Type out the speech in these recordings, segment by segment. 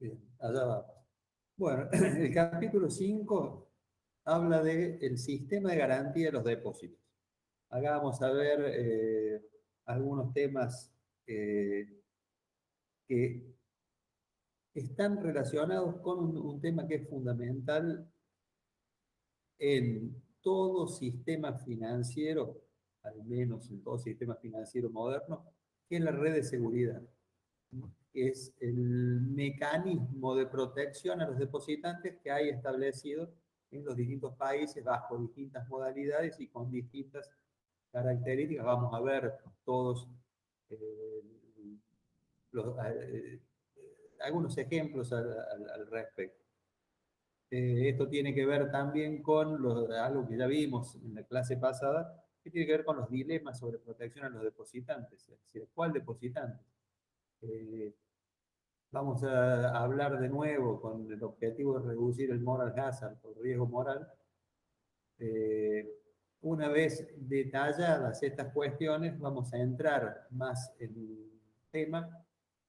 Bien, allá vamos. Bueno, el capítulo 5 habla del sistema de garantía de los depósitos. Acá vamos a ver algunos temas que están relacionados con un tema que es fundamental en todo sistema financiero, al menos en todo sistema financiero moderno, que es la red de seguridad. Es el mecanismo de protección a los depositantes que hay establecido en los distintos países bajo distintas modalidades y con distintas características. Vamos a ver todos eh, los, algunos ejemplos al respecto. Esto tiene que ver también con algo que ya vimos en la clase pasada, que tiene que ver con los dilemas sobre protección a los depositantes, es decir, ¿cuál depositante? Eh, Vamos a hablar de nuevo con el objetivo de reducir el moral hazard o riesgo moral. Eh, una vez detalladas estas cuestiones, vamos a entrar más en el tema,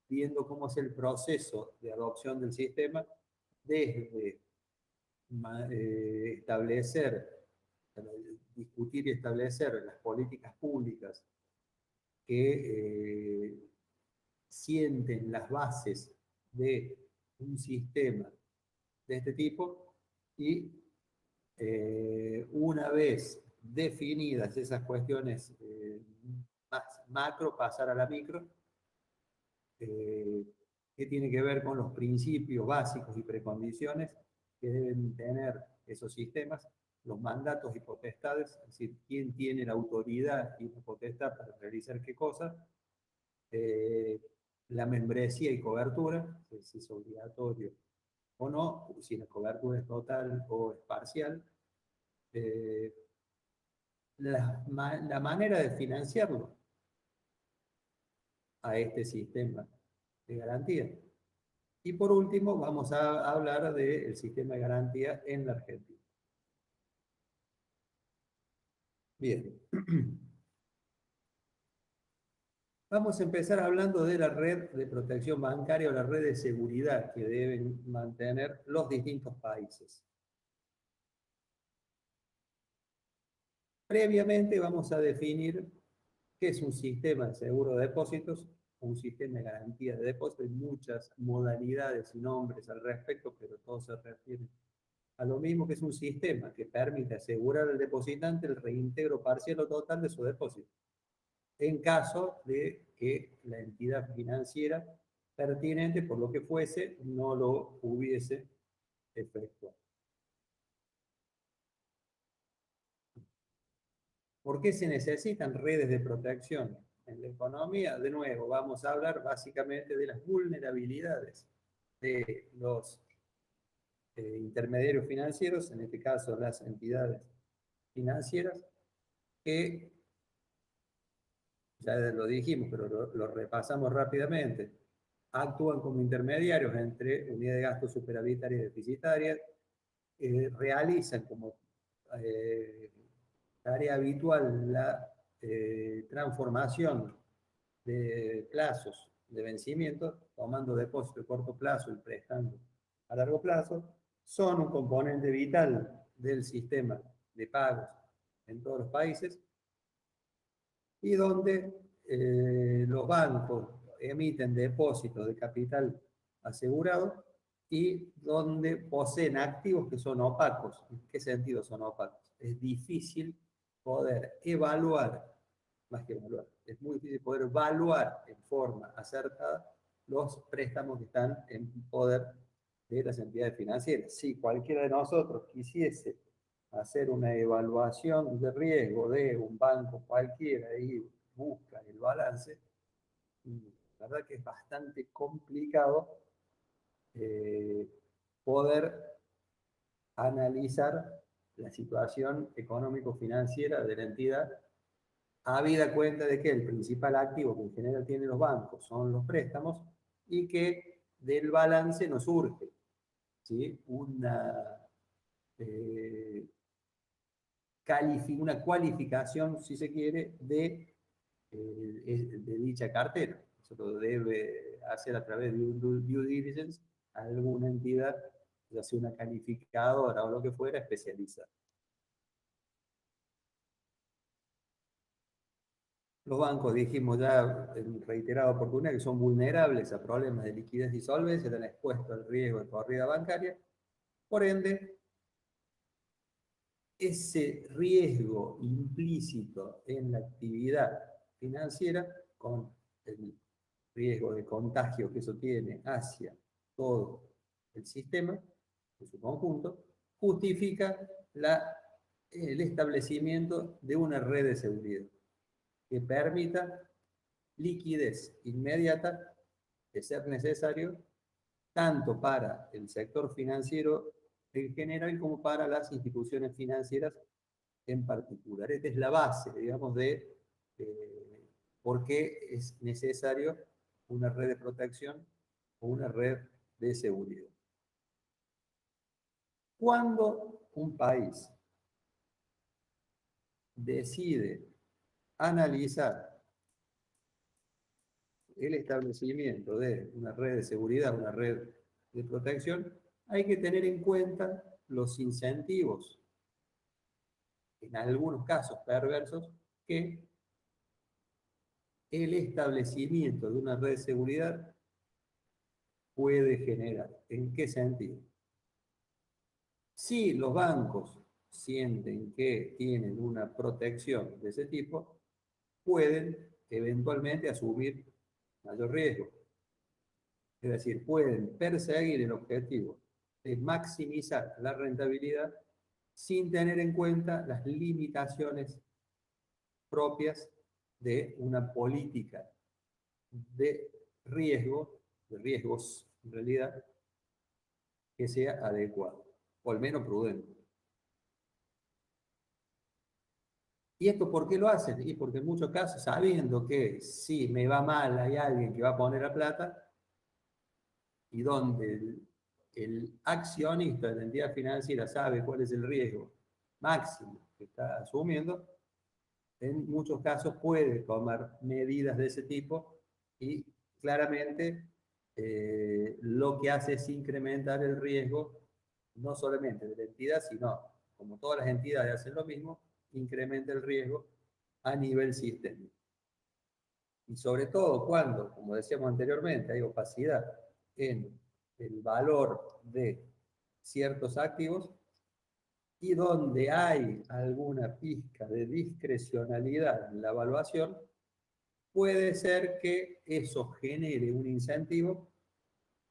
viendo cómo es el proceso de adopción del sistema, desde establecer, discutir y establecer las políticas públicas que sienten las bases de un sistema de este tipo y una vez definidas esas cuestiones más macro, pasar a la micro, eh, que tiene que ver con los principios básicos y precondiciones que deben tener esos sistemas, los mandatos y potestades, es decir, quién tiene la autoridad y la potestad para realizar qué cosa, eh, la membresía y cobertura, si es obligatorio o no, si la cobertura es total o es parcial, eh, la manera de financiarlo a este sistema de garantía. Y por último, vamos a hablar del sistema de garantía en la Argentina. Bien. Vamos a empezar hablando de la red de protección bancaria o la red de seguridad que deben mantener los distintos países. Previamente vamos a definir qué es un sistema de seguro de depósitos, un sistema de garantía de depósitos. Hay muchas modalidades y nombres al respecto, pero todos se refieren a lo mismo, que es un sistema que permite asegurar al depositante el reintegro parcial o total de su depósito, en caso de que la entidad financiera pertinente, por lo que fuese, no lo hubiese efectuado. ¿Por qué se necesitan redes de protección? En la economía, de nuevo, vamos a hablar básicamente de las vulnerabilidades de los intermediarios financieros, en este caso las entidades financieras, que ya lo dijimos, pero lo repasamos rápidamente, actúan como intermediarios entre unidades de gasto superavitarias y deficitarias, realizan como tarea habitual la transformación de plazos de vencimiento, tomando depósito de corto plazo y prestando a largo plazo, son un componente vital del sistema de pagos en todos los países y donde los bancos emiten depósitos de capital asegurado y donde poseen activos que son opacos. ¿En qué sentido son opacos? Es difícil poder evaluar, más que evaluar, es muy difícil poder evaluar en forma acertada los préstamos que están en poder de las entidades financieras. Si cualquiera de nosotros quisiese hacer una evaluación de riesgo de un banco cualquiera y busca el balance, la verdad que es bastante complicado eh, poder analizar la situación económico-financiera de la entidad, habida cuenta de que el principal activo que en general tienen los bancos son los préstamos y que del balance nos surge, ¿sí?, eh, una cualificación, si se quiere, de dicha cartera. Eso lo debe hacer a través de un due diligence alguna entidad, ya sea una calificadora o lo que fuera, especializada. Los bancos, dijimos ya en reiterada oportunidad, que son vulnerables a problemas de liquidez y solvencia, están expuestos al riesgo de corrida bancaria. Por ende, ese riesgo implícito en la actividad financiera, con el riesgo de contagio que eso tiene hacia todo el sistema, en su conjunto, justifica el establecimiento de una red de seguridad que permita liquidez inmediata, de ser necesario, tanto para el sector financiero en general como para las instituciones financieras en particular. Esta es la base, digamos, de por qué es necesario una red de protección o una red de seguridad. Cuando un país decide analizar el establecimiento de una red de seguridad, una red de protección, hay que tener en cuenta los incentivos, en algunos casos perversos, que el establecimiento de una red de seguridad puede generar. ¿En qué sentido? Si los bancos sienten que tienen una protección de ese tipo, pueden eventualmente asumir mayor riesgo. Es decir, pueden perseguir el objetivo de maximizar la rentabilidad sin tener en cuenta las limitaciones propias de una política de riesgo, de riesgos en realidad, que sea adecuado, o al menos prudente. ¿Y esto por qué lo hacen? Y porque en muchos casos, sabiendo que si me va mal hay alguien que va a poner la plata, y donde el accionista de la entidad financiera sabe cuál es el riesgo máximo que está asumiendo, en muchos casos puede tomar medidas de ese tipo y claramente lo que hace es incrementar el riesgo, no solamente de la entidad, sino, como todas las entidades hacen lo mismo, incrementa el riesgo a nivel sistémico. Y sobre todo cuando, como decíamos anteriormente, hay opacidad en el valor de ciertos activos y donde hay alguna pizca de discrecionalidad en la evaluación, puede ser que eso genere un incentivo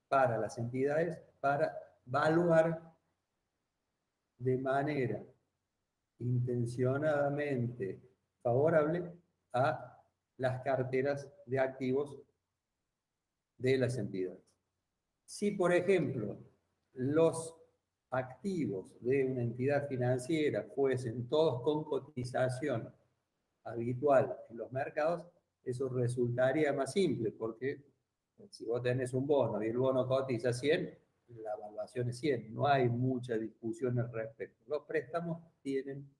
para las entidades para evaluar de manera intencionadamente favorable a las carteras de activos de las entidades. Si, por ejemplo, los activos de una entidad financiera fuesen todos con cotización habitual en los mercados, eso resultaría más simple, porque si vos tenés un bono y el bono cotiza 100, la evaluación es 100, no hay mucha discusión al respecto. Los préstamos tienen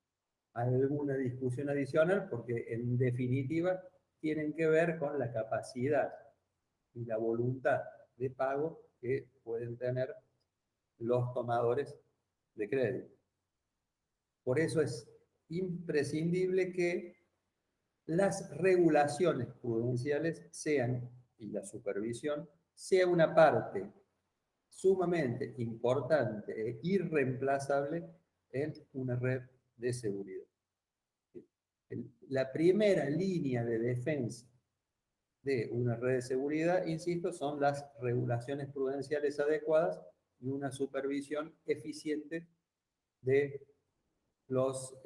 alguna discusión adicional porque en definitiva tienen que ver con la capacidad y la voluntad de pago que pueden tener los tomadores de crédito. Por eso es imprescindible que las regulaciones prudenciales sean, y la supervisión, sea una parte sumamente importante e irreemplazable en una red de seguridad. La primera línea de defensa de una red de seguridad, insisto, son las regulaciones prudenciales adecuadas y una supervisión eficiente de los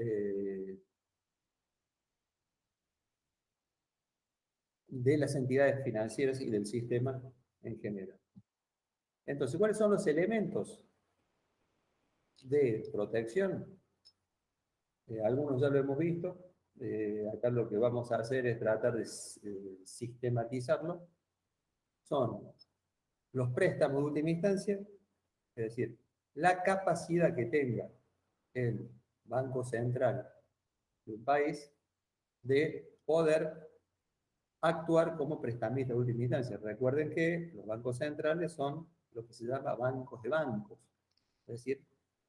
de las entidades financieras y del sistema en general. Entonces, ¿cuáles son los elementos de protección? Algunos ya lo hemos visto. Acá lo que vamos a hacer es tratar de sistematizarlo. Son los préstamos de última instancia, es decir, la capacidad que tenga el Banco Central de un país de poder actuar como prestamista de última instancia. Recuerden que los bancos centrales son lo que se llama bancos de bancos. Es decir,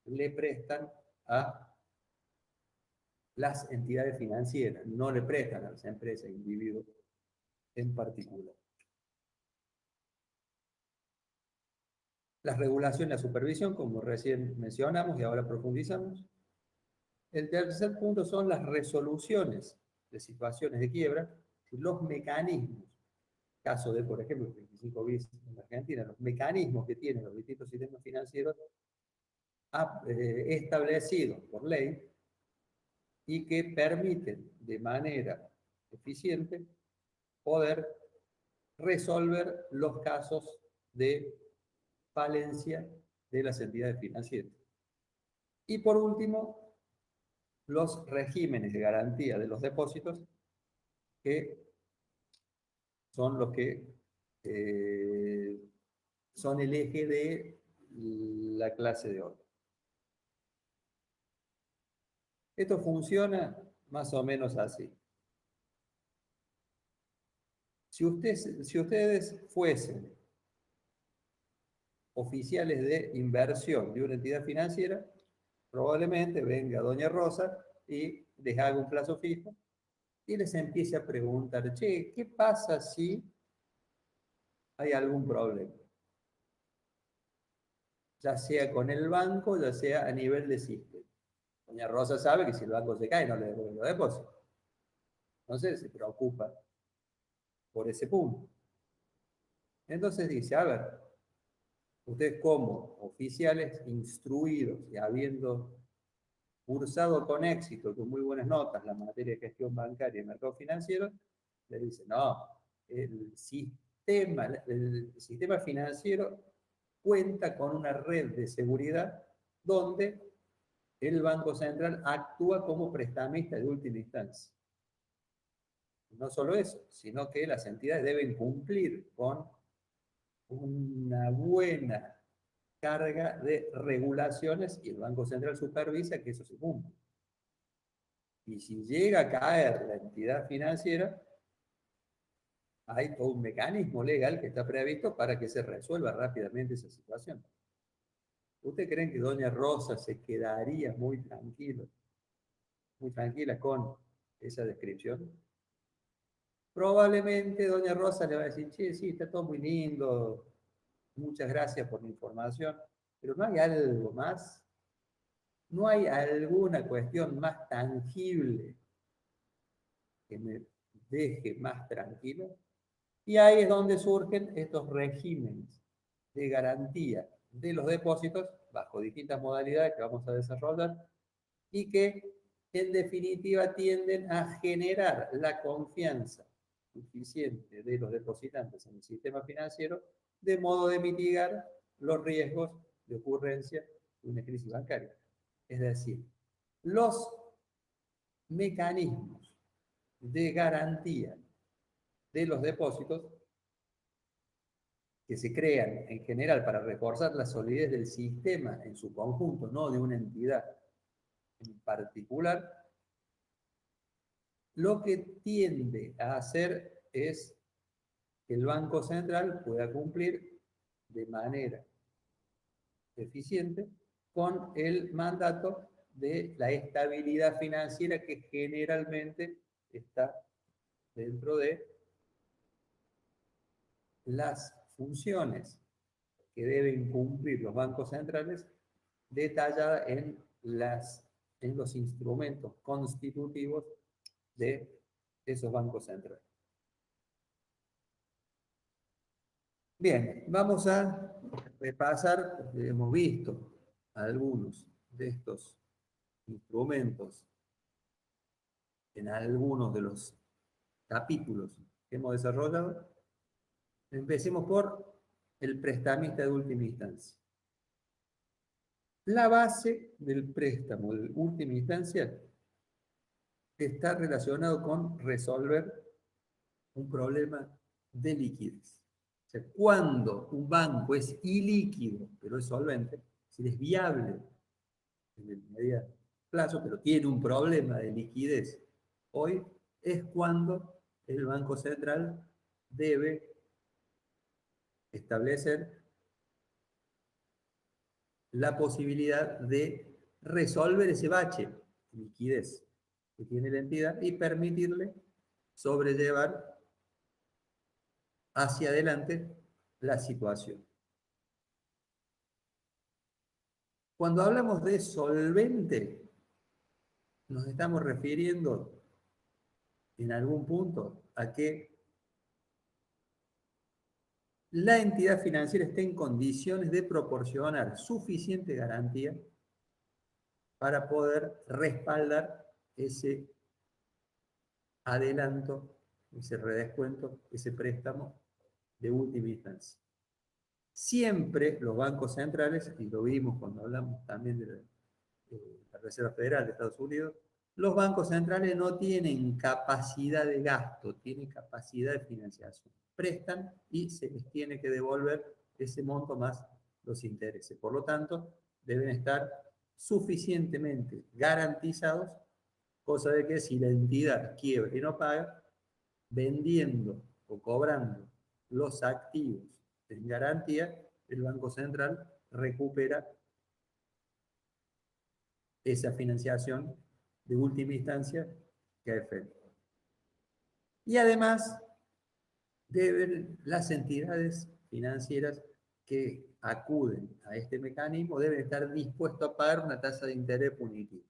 le prestan a las entidades financieras, no le prestan a las empresas, individuos en particular. La regulación y la supervisión, como recién mencionamos y ahora profundizamos. El tercer punto son las resoluciones de situaciones de quiebra, los mecanismos, caso de, por ejemplo, el 25 bis en Argentina, los mecanismos que tienen los distintos sistemas financieros establecidos por ley y que permiten de manera eficiente poder resolver los casos de falencia de las entidades financieras. Y por último, los regímenes de garantía de los depósitos, que son los que son el eje de la clase de hoy. Esto funciona más o menos así. Si ustedes fuesen oficiales de inversión de una entidad financiera, probablemente venga doña Rosa y les haga un plazo fijo y les empiece a preguntar, che, ¿qué pasa si hay algún problema? Ya sea con el banco, ya sea a nivel de sistema. Doña Rosa sabe que si el banco se cae no le devuelve los depósitos. Entonces se preocupa por ese punto. Entonces dice, a ver, ustedes como oficiales instruidos y habiendo cursado con éxito, con muy buenas notas, la materia de gestión bancaria y mercado financiero, le dicen, no, el sistema financiero cuenta con una red de seguridad donde el Banco Central actúa como prestamista de última instancia. No solo eso, sino que las entidades deben cumplir con una buena carga de regulaciones y el Banco Central supervisa que eso se cumpla. Y si llega a caer la entidad financiera, hay todo un mecanismo legal que está previsto para que se resuelva rápidamente esa situación. ¿Ustedes creen que doña Rosa se quedaría muy tranquila con esa descripción? Probablemente doña Rosa le va a decir, che, sí, está todo muy lindo, muchas gracias por la información, pero no hay algo más, no hay alguna cuestión más tangible que me deje más tranquilo. Y ahí es donde surgen estos regímenes de garantía de los depósitos bajo distintas modalidades que vamos a desarrollar y que en definitiva tienden a generar la confianza suficiente de los depositantes en el sistema financiero de modo de mitigar los riesgos de ocurrencia de una crisis bancaria. Es decir, los mecanismos de garantía de los depósitos que se crean en general para reforzar la solidez del sistema en su conjunto, no de una entidad en particular, lo que tiende a hacer es que el Banco Central pueda cumplir de manera eficiente con el mandato de la estabilidad financiera que generalmente está dentro de las funciones que deben cumplir los bancos centrales detallada en los instrumentos constitutivos de esos bancos centrales. Bien, vamos a repasar, hemos visto algunos de estos instrumentos en algunos de los capítulos que hemos desarrollado. Empecemos por el prestamista de última instancia. La base del préstamo de última instancia está relacionado con resolver un problema de liquidez. O sea, cuando un banco es ilíquido, pero es solvente, si es viable en el mediano plazo, pero tiene un problema de liquidez hoy, es cuando el Banco Central debe establecer la posibilidad de resolver ese bache de liquidez que tiene la entidad y permitirle sobrellevar hacia adelante la situación. Cuando hablamos de solvente, nos estamos refiriendo en algún punto a que la entidad financiera esté en condiciones de proporcionar suficiente garantía para poder respaldar ese adelanto, ese redescuento, ese préstamo de última instancia. Siempre los bancos centrales, y lo vimos cuando hablamos también de la Reserva Federal de Estados Unidos, los bancos centrales no tienen capacidad de gasto, tienen capacidad de financiación. Prestan y se les tiene que devolver ese monto más los intereses. Por lo tanto, deben estar suficientemente garantizados, cosa de que si la entidad quiebra y no paga, vendiendo o cobrando los activos en garantía, el Banco Central recupera esa financiación de última instancia que ha efecto. Y además, deben las entidades financieras que acuden a este mecanismo deben estar dispuestos a pagar una tasa de interés punitiva.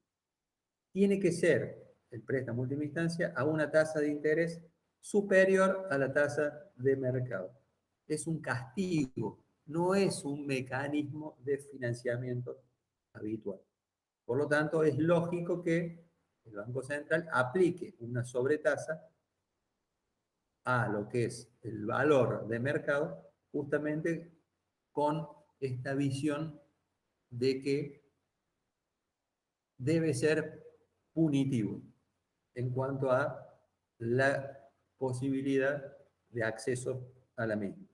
Tiene que ser el préstamo última instancia a una tasa de interés superior a la tasa de mercado. Es un castigo, no es un mecanismo de financiamiento habitual. Por lo tanto, es lógico que el Banco Central aplique una sobretasa a lo que es el valor de mercado, justamente con esta visión de que debe ser punitivo en cuanto a la posibilidad de acceso a la misma.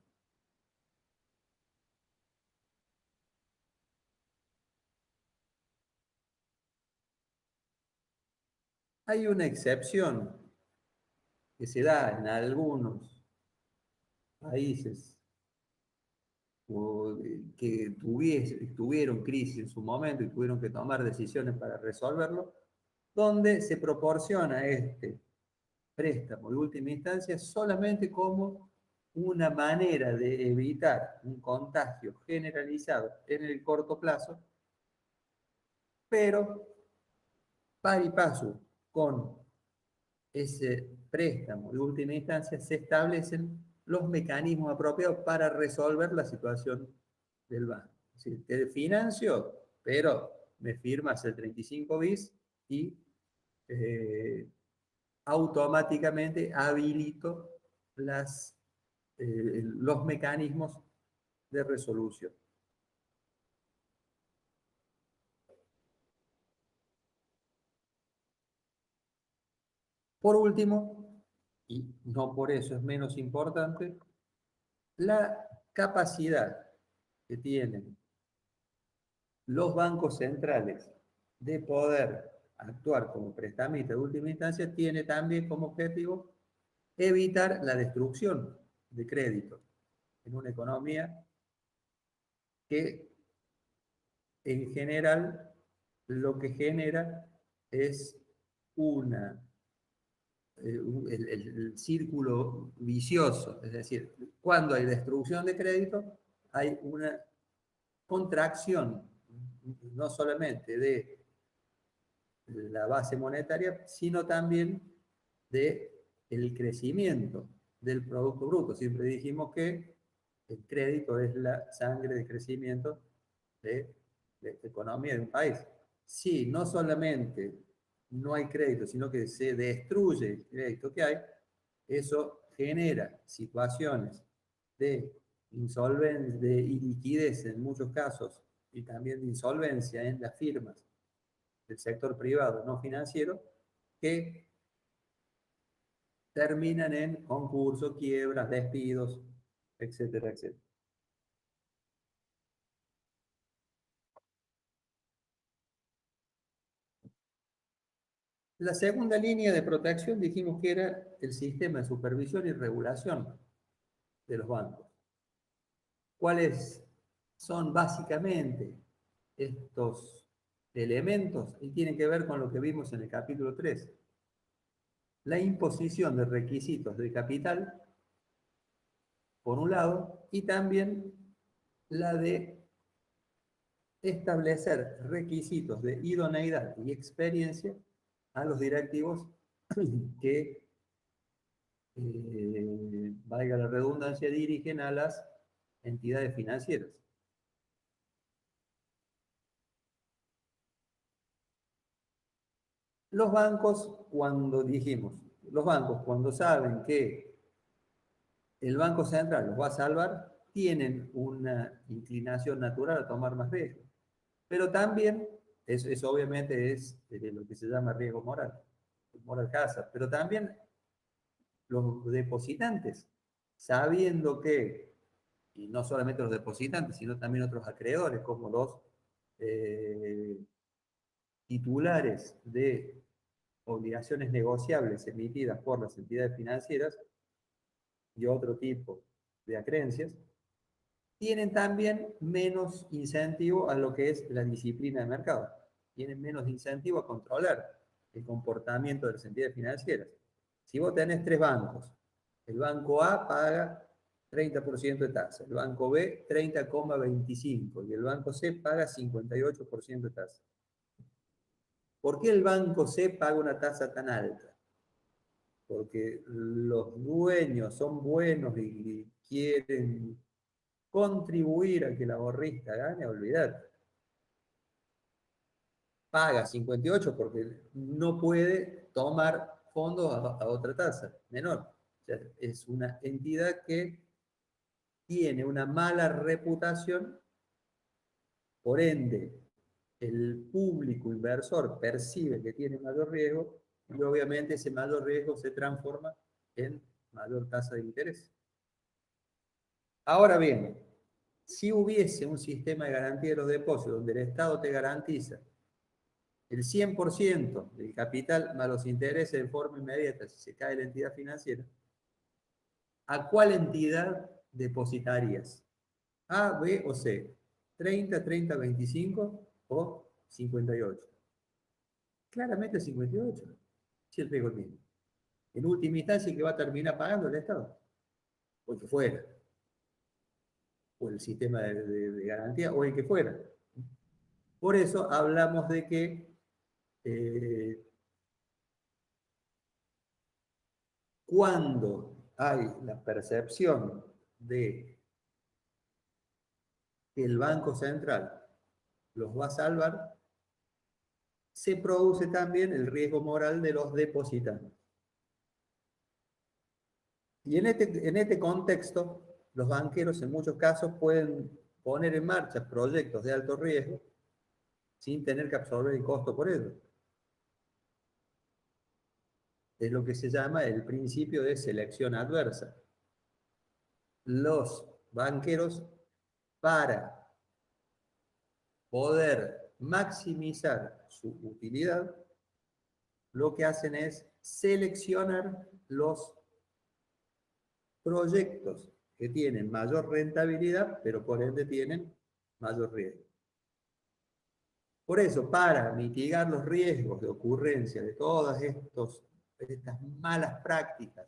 Hay una excepción que se da en algunos países que tuvieron crisis en su momento y tuvieron que tomar decisiones para resolverlo, donde se proporciona este préstamo de última instancia solamente como una manera de evitar un contagio generalizado en el corto plazo, pero par y paso con ese préstamo de última instancia se establecen los mecanismos apropiados para resolver la situación del banco. Es decir, te financio, pero me firmas el 35 bis y automáticamente habilito los mecanismos de resolución. Por último, y no por eso es menos importante, la capacidad que tienen los bancos centrales de poder actuar como prestamista de última instancia tiene también como objetivo evitar la destrucción de crédito en una economía que en general lo que genera es una, el círculo vicioso, es decir, cuando hay destrucción de crédito hay una contracción no solamente de la base monetaria, sino también de el crecimiento del Producto Bruto. Siempre dijimos que el crédito es la sangre de crecimiento de la economía de un país. Si no solamente no hay crédito, sino que se destruye el crédito que hay, eso genera situaciones de insolvencia, de iliquidez en muchos casos, y también de insolvencia en las firmas del sector privado no financiero, que terminan en concursos, quiebras, despidos, etcétera, etcétera. La segunda línea de protección dijimos que era el sistema de supervisión y regulación de los bancos. ¿Cuáles son básicamente estos elementos y tienen que ver con lo que vimos en el capítulo 3. La imposición de requisitos de capital, por un lado, y también la de establecer requisitos de idoneidad y experiencia a los directivos que, valga la redundancia, dirigen a las entidades financieras. Los bancos, los bancos cuando saben que el Banco Central los va a salvar, tienen una inclinación natural a tomar más riesgo. Pero también, eso obviamente es lo que se llama riesgo moral, moral hazard, pero también los depositantes, sabiendo que, y no solamente los depositantes, sino también otros acreedores, como los eh, titulares de obligaciones negociables emitidas por las entidades financieras y otro tipo de acreencias, tienen también menos incentivo a lo que es la disciplina de mercado. Tienen menos incentivo a controlar el comportamiento de las entidades financieras. Si vos tenés tres bancos, el banco A paga 30% de tasa, el banco B 30,25% y el banco C paga 58% de tasa. ¿Por qué el banco C paga una tasa tan alta? Porque los dueños son buenos y quieren contribuir a que la ahorrista gane, olvidate. Paga 58 porque no puede tomar fondos a otra tasa menor. O sea, es una entidad que tiene una mala reputación, por ende, el público inversor percibe que tiene mayor riesgo y obviamente ese mayor riesgo se transforma en mayor tasa de interés. Ahora bien, si hubiese un sistema de garantía de los depósitos donde el Estado te garantiza el 100% del capital más los intereses de forma inmediata si se cae la entidad financiera, ¿a cuál entidad depositarías? ¿A, B o C? ¿30, 30, 25 o 58? Claramente 58, si el riesgo es mismo. En última instancia, ¿qué va a terminar pagando el Estado? O el que fuera, o el sistema de garantía, o el que fuera. Por eso hablamos de que cuando hay la percepción de que el Banco Central los va a salvar, se produce también el riesgo moral de los depositantes. Y en este contexto, los banqueros en muchos casos pueden poner en marcha proyectos de alto riesgo sin tener que absorber el costo por ello. Es lo que se llama el principio de selección adversa. Los banqueros, para poder maximizar su utilidad, lo que hacen es seleccionar los proyectos que tienen mayor rentabilidad, pero por ende tienen mayor riesgo. Por eso, para mitigar los riesgos de ocurrencia de todas estas malas prácticas,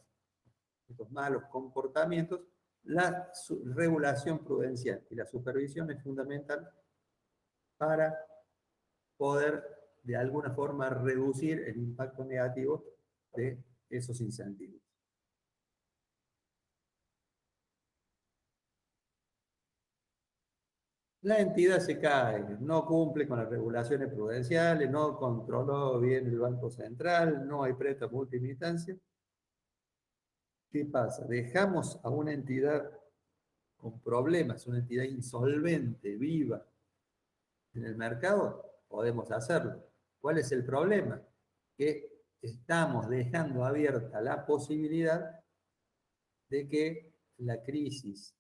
estos malos comportamientos, la regulación prudencial y la supervisión es fundamental para poder de alguna forma reducir el impacto negativo de esos incentivos. La entidad se cae, no cumple con las regulaciones prudenciales, no controló bien el Banco Central, no hay préstamo última instancia. ¿Qué pasa? Dejamos a una entidad con problemas, una entidad insolvente, viva en el mercado, podemos hacerlo. ¿Cuál es el problema? Que estamos dejando abierta la posibilidad de que la crisis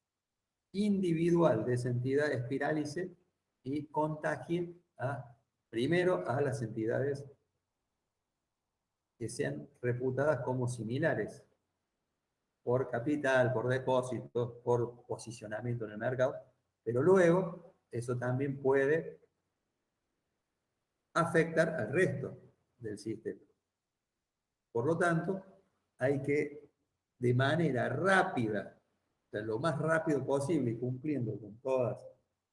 individual de esa entidad espiralice y contagie primero a las entidades que sean reputadas como similares por capital, por depósitos, por posicionamiento en el mercado, pero luego eso también puede afectar al resto del sistema. Por lo tanto, hay que, de manera rápida, o sea, lo más rápido posible y cumpliendo con todas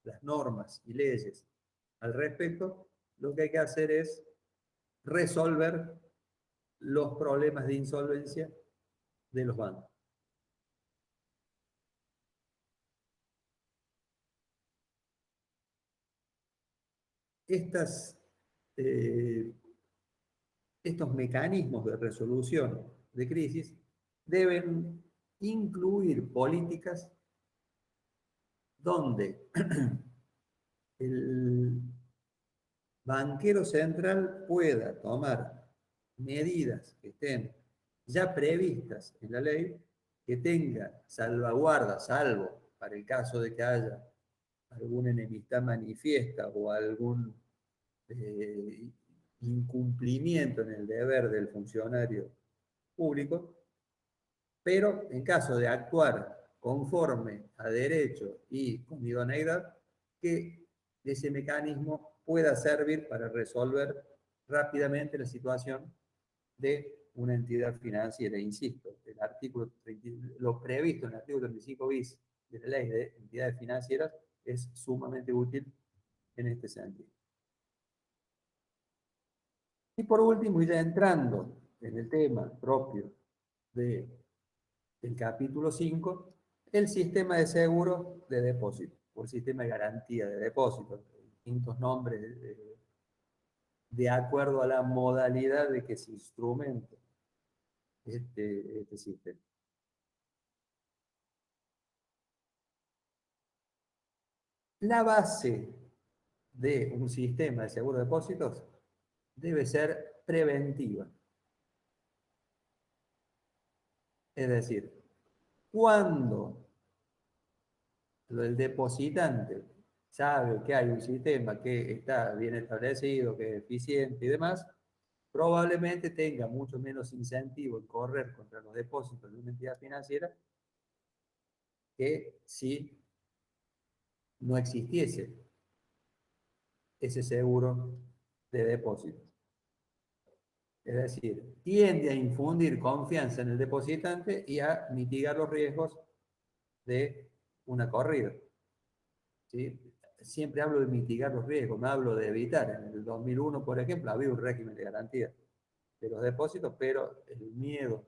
las normas y leyes al respecto, lo que hay que hacer es resolver los problemas de insolvencia de los bancos. Estas, eh, estos mecanismos de resolución de crisis deben incluir políticas donde el banquero central pueda tomar medidas que estén ya previstas en la ley, que tenga salvaguardas, salvo para el caso de que haya alguna enemistad manifiesta o algún eh, incumplimiento en el deber del funcionario público, pero en caso de actuar conforme a derecho y con idoneidad, que ese mecanismo pueda servir para resolver rápidamente la situación de una entidad financiera. Insisto, el artículo 30, lo previsto en el artículo 35 bis de la ley de entidades financieras es sumamente útil en este sentido. Y por último, y ya entrando en el tema propio del capítulo 5, el sistema de seguro de depósito, o el sistema de garantía de depósito, distintos nombres de acuerdo a la modalidad de que se instrumente este sistema. La base de un sistema de seguro de depósitos debe ser preventiva. Es decir, cuando el depositante sabe que hay un sistema que está bien establecido, que es eficiente y demás, probablemente tenga mucho menos incentivo en correr contra los depósitos de una entidad financiera que si no existiese ese seguro de depósito. Es decir, tiende a infundir confianza en el depositante y a mitigar los riesgos de una corrida. ¿Sí? Siempre hablo de mitigar los riesgos, no hablo de evitar. En el 2001, por ejemplo, había un régimen de garantía de los depósitos, pero el miedo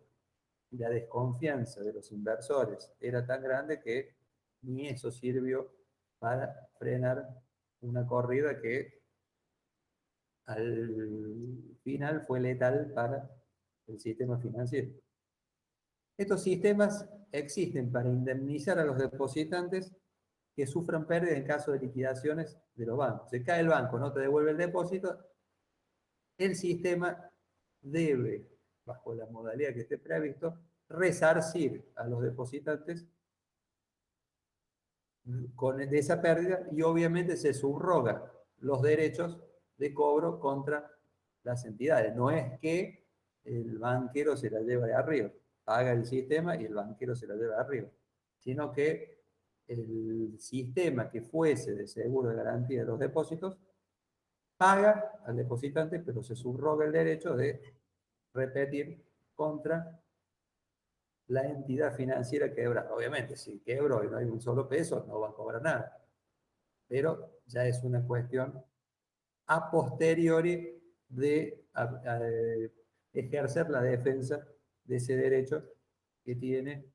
y la desconfianza de los inversores era tan grande que ni eso sirvió para frenar una corrida que al final fue letal para el sistema financiero. Estos sistemas existen para indemnizar a los depositantes que sufran pérdidas en caso de liquidaciones de los bancos. Se cae el banco, no te devuelve el depósito, el sistema debe, bajo la modalidad que esté previsto, resarcir a los depositantes de esa pérdida y obviamente se subroga los derechos de cobro contra las entidades. No es que el banquero se la lleva de arriba, paga el sistema y el banquero se la lleva de arriba, sino que el sistema que fuese de seguro de garantía de los depósitos paga al depositante, pero se subroga el derecho de repetir contra la entidad financiera quebrada. Obviamente, si quebró y no hay un solo peso, no va a cobrar nada. Pero ya es una cuestión a posteriori de ejercer la defensa de ese derecho que tiene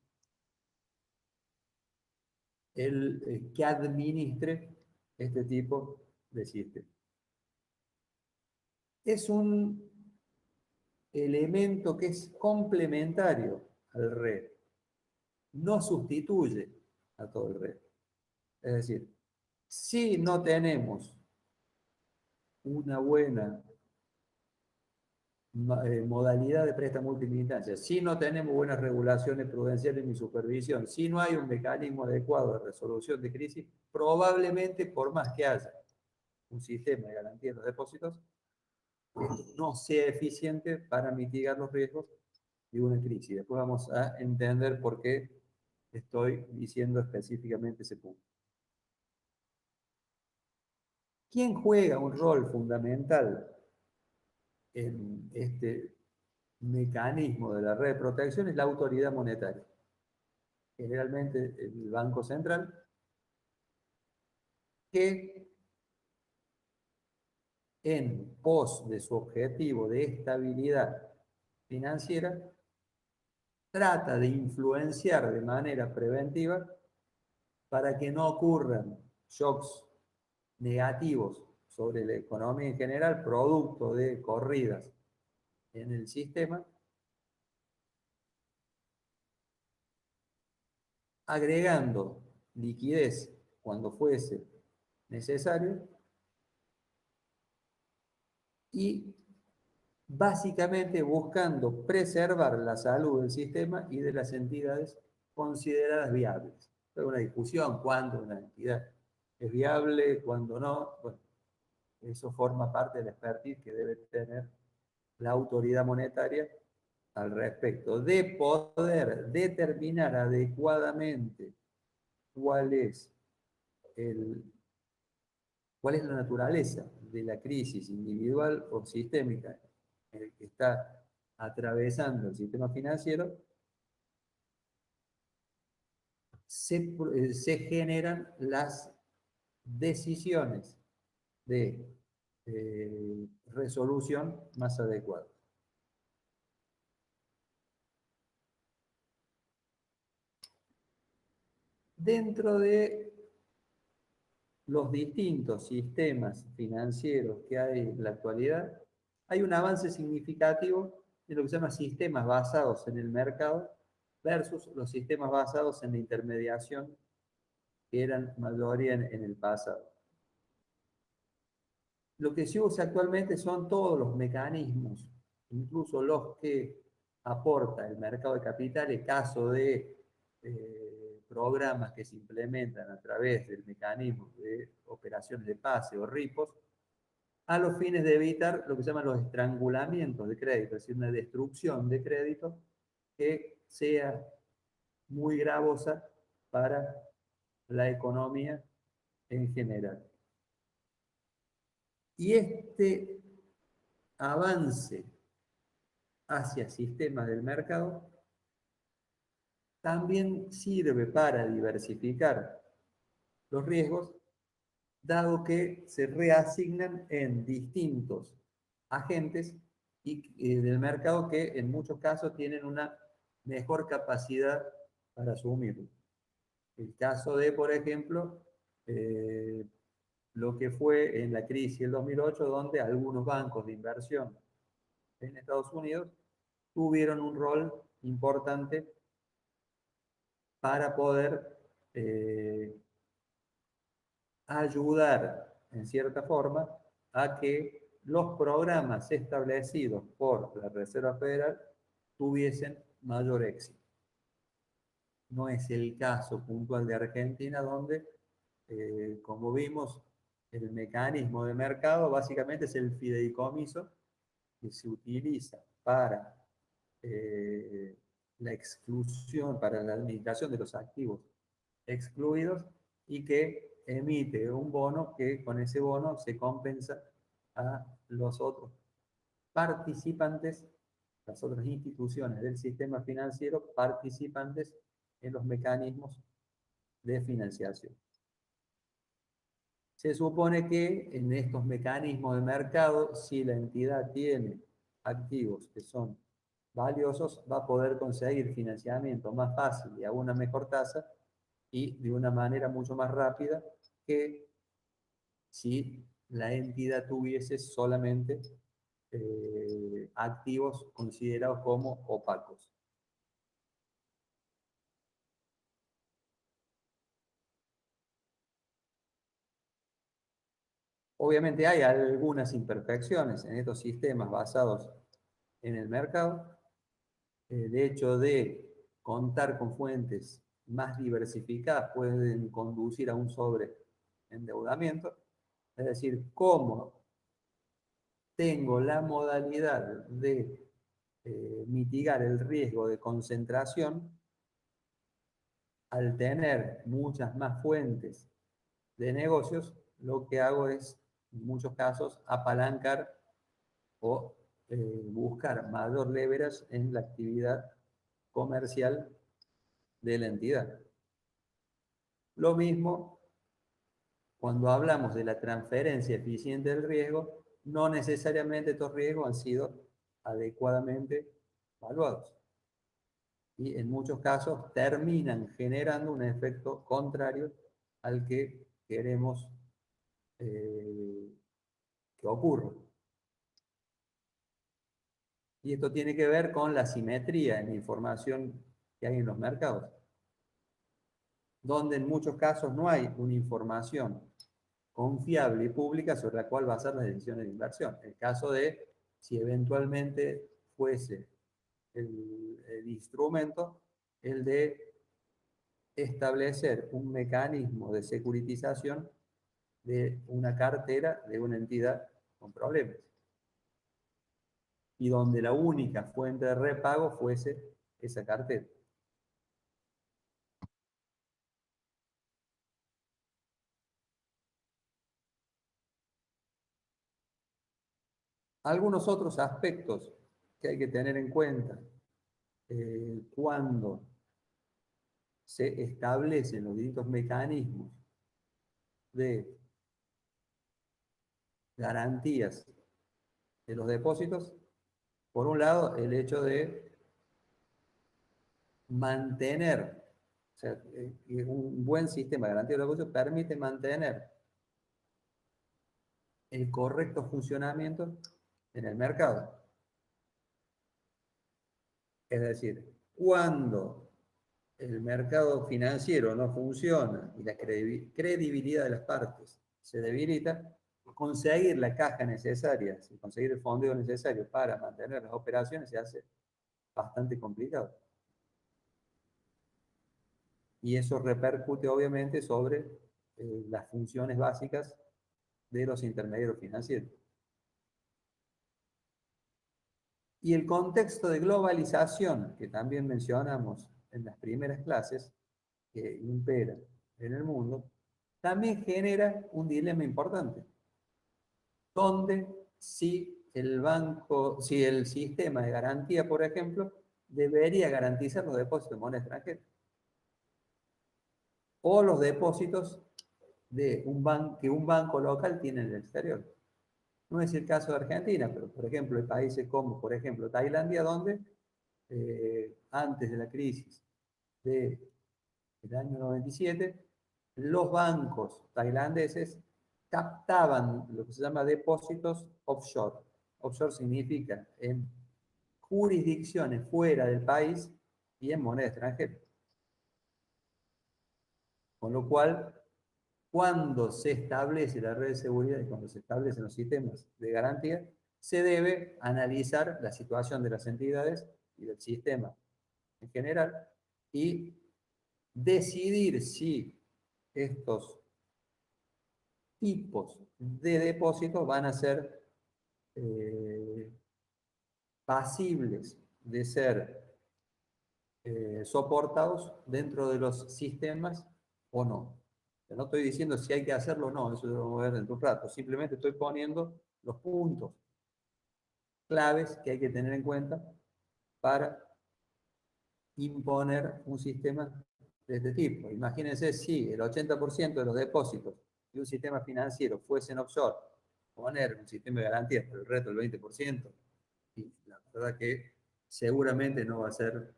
el que administre este tipo de sistema. Es un elemento que es complementario al red, no sustituye a todo el red. Es decir, si no tenemos una buena modalidad de préstamo última instancia, si no tenemos buenas regulaciones prudenciales ni supervisión, si no hay un mecanismo adecuado de resolución de crisis, probablemente por más que haya un sistema de garantía de los depósitos, no sea eficiente para mitigar los riesgos de una crisis. Después vamos a entender por qué estoy diciendo específicamente ese punto. ¿Quién juega un rol fundamental en este mecanismo de la red de protección? Es la autoridad monetaria. Generalmente el Banco Central, que en pos de su objetivo de estabilidad financiera, trata de influenciar de manera preventiva para que no ocurran shocks negativos sobre la economía en general, producto de corridas en el sistema, agregando liquidez cuando fuese necesario y básicamente buscando preservar la salud del sistema y de las entidades consideradas viables. Es una discusión cuándo una entidad es viable, cuándo no. Bueno, eso forma parte de la expertise que debe tener la autoridad monetaria al respecto, de poder determinar adecuadamente cuál es el, cuál es la naturaleza de la crisis individual o sistémica en el que está atravesando el sistema financiero, se generan las decisiones de resolución más adecuadas. Dentro de los distintos sistemas financieros que hay en la actualidad, hay un avance significativo de lo que se llama sistemas basados en el mercado versus los sistemas basados en la intermediación que eran mayoría en el pasado. Lo que se usa actualmente son todos los mecanismos, incluso los que aporta el mercado de capitales, caso de programas que se implementan a través del mecanismo de operaciones de pase o ripos, a los fines de evitar lo que se llaman los estrangulamientos de crédito, es decir, una destrucción de crédito que sea muy gravosa para la economía en general. Y este avance hacia sistemas del mercado también sirve para diversificar los riesgos, dado que se reasignan en distintos agentes del mercado que en muchos casos tienen una mejor capacidad para asumirlo. El caso de, por ejemplo, lo que fue en la crisis del 2008, donde algunos bancos de inversión en Estados Unidos tuvieron un rol importante para poder ayudar, en cierta forma, a que los programas establecidos por la Reserva Federal tuviesen mayor éxito. No es el caso puntual de Argentina, donde, como vimos, el mecanismo de mercado básicamente es el fideicomiso que se utiliza para la exclusión, para la administración de los activos excluidos y que emite un bono que con ese bono se compensa a los otros participantes, las otras instituciones del sistema financiero participantes en los mecanismos de financiación. Se supone que en estos mecanismos de mercado, si la entidad tiene activos que son valiosos, va a poder conseguir financiamiento más fácil y a una mejor tasa y de una manera mucho más rápida que si la entidad tuviese solamente activos considerados como opacos. Obviamente hay algunas imperfecciones en estos sistemas basados en el mercado. El hecho de contar con fuentes más diversificadas pueden conducir a un sobreendeudamiento. Es decir, cómo tengo la modalidad de mitigar el riesgo de concentración al tener muchas más fuentes de negocios, lo que hago es en muchos casos, apalancar o buscar mayor leverage en la actividad comercial de la entidad. Lo mismo cuando hablamos de la transferencia eficiente del riesgo, no necesariamente estos riesgos han sido adecuadamente evaluados. Y en muchos casos terminan generando un efecto contrario al que queremos que ocurra. Y esto tiene que ver con la simetría en la información que hay en los mercados, donde en muchos casos no hay una información confiable y pública sobre la cual basar las decisiones de inversión. En el caso de si eventualmente fuese el instrumento el de establecer un mecanismo de securitización de una cartera de una entidad con problemas y donde la única fuente de repago fuese esa cartera. Algunos otros aspectos que hay que tener en cuenta cuando se establecen los distintos mecanismos de garantías de los depósitos. Por un lado, el hecho de mantener, o sea, un buen sistema de garantía de los depósitos permite mantener el correcto funcionamiento en el mercado. Es decir, cuando el mercado financiero no funciona y la credibilidad de las partes se debilita, conseguir la caja necesaria, conseguir el fondeo necesario para mantener las operaciones se hace bastante complicado. Y eso repercute obviamente sobre las funciones básicas de los intermediarios financieros. Y el contexto de globalización, que también mencionamos en las primeras clases, que impera en el mundo, también genera un dilema importante, donde si el sistema de garantía, por ejemplo, debería garantizar los depósitos de moneda extranjera, o los depósitos que un banco local tiene en el exterior. No es el caso de Argentina, pero por ejemplo, hay países como, por ejemplo, Tailandia, donde antes de la crisis del año 97, los bancos tailandeses captaban lo que se llama depósitos offshore. Offshore significa en jurisdicciones fuera del país y en moneda extranjera. Con lo cual, cuando se establece la red de seguridad y cuando se establecen los sistemas de garantía, se debe analizar la situación de las entidades y del sistema en general y decidir si estos tipos de depósitos van a ser pasibles de ser soportados dentro de los sistemas o no. No estoy diciendo si hay que hacerlo o no, eso lo vamos a ver dentro de un rato. Simplemente estoy poniendo los puntos claves que hay que tener en cuenta para imponer un sistema de este tipo. Imagínense si el 80% de los depósitos de un sistema financiero fuesen offshore, poner un sistema de garantías por el resto del 20%, y la verdad que seguramente no va a ser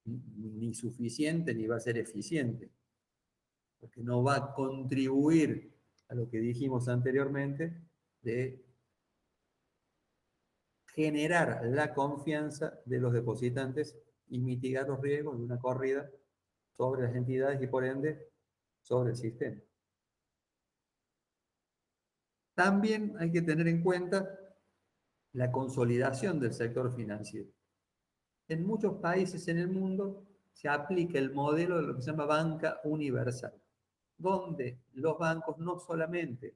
ni suficiente ni va a ser eficiente, porque no va a contribuir a lo que dijimos anteriormente de generar la confianza de los depositantes y mitigar los riesgos de una corrida sobre las entidades y por ende sobre el sistema. También hay que tener en cuenta la consolidación del sector financiero. En muchos países en el mundo se aplica el modelo de lo que se llama banca universal, donde los bancos no solamente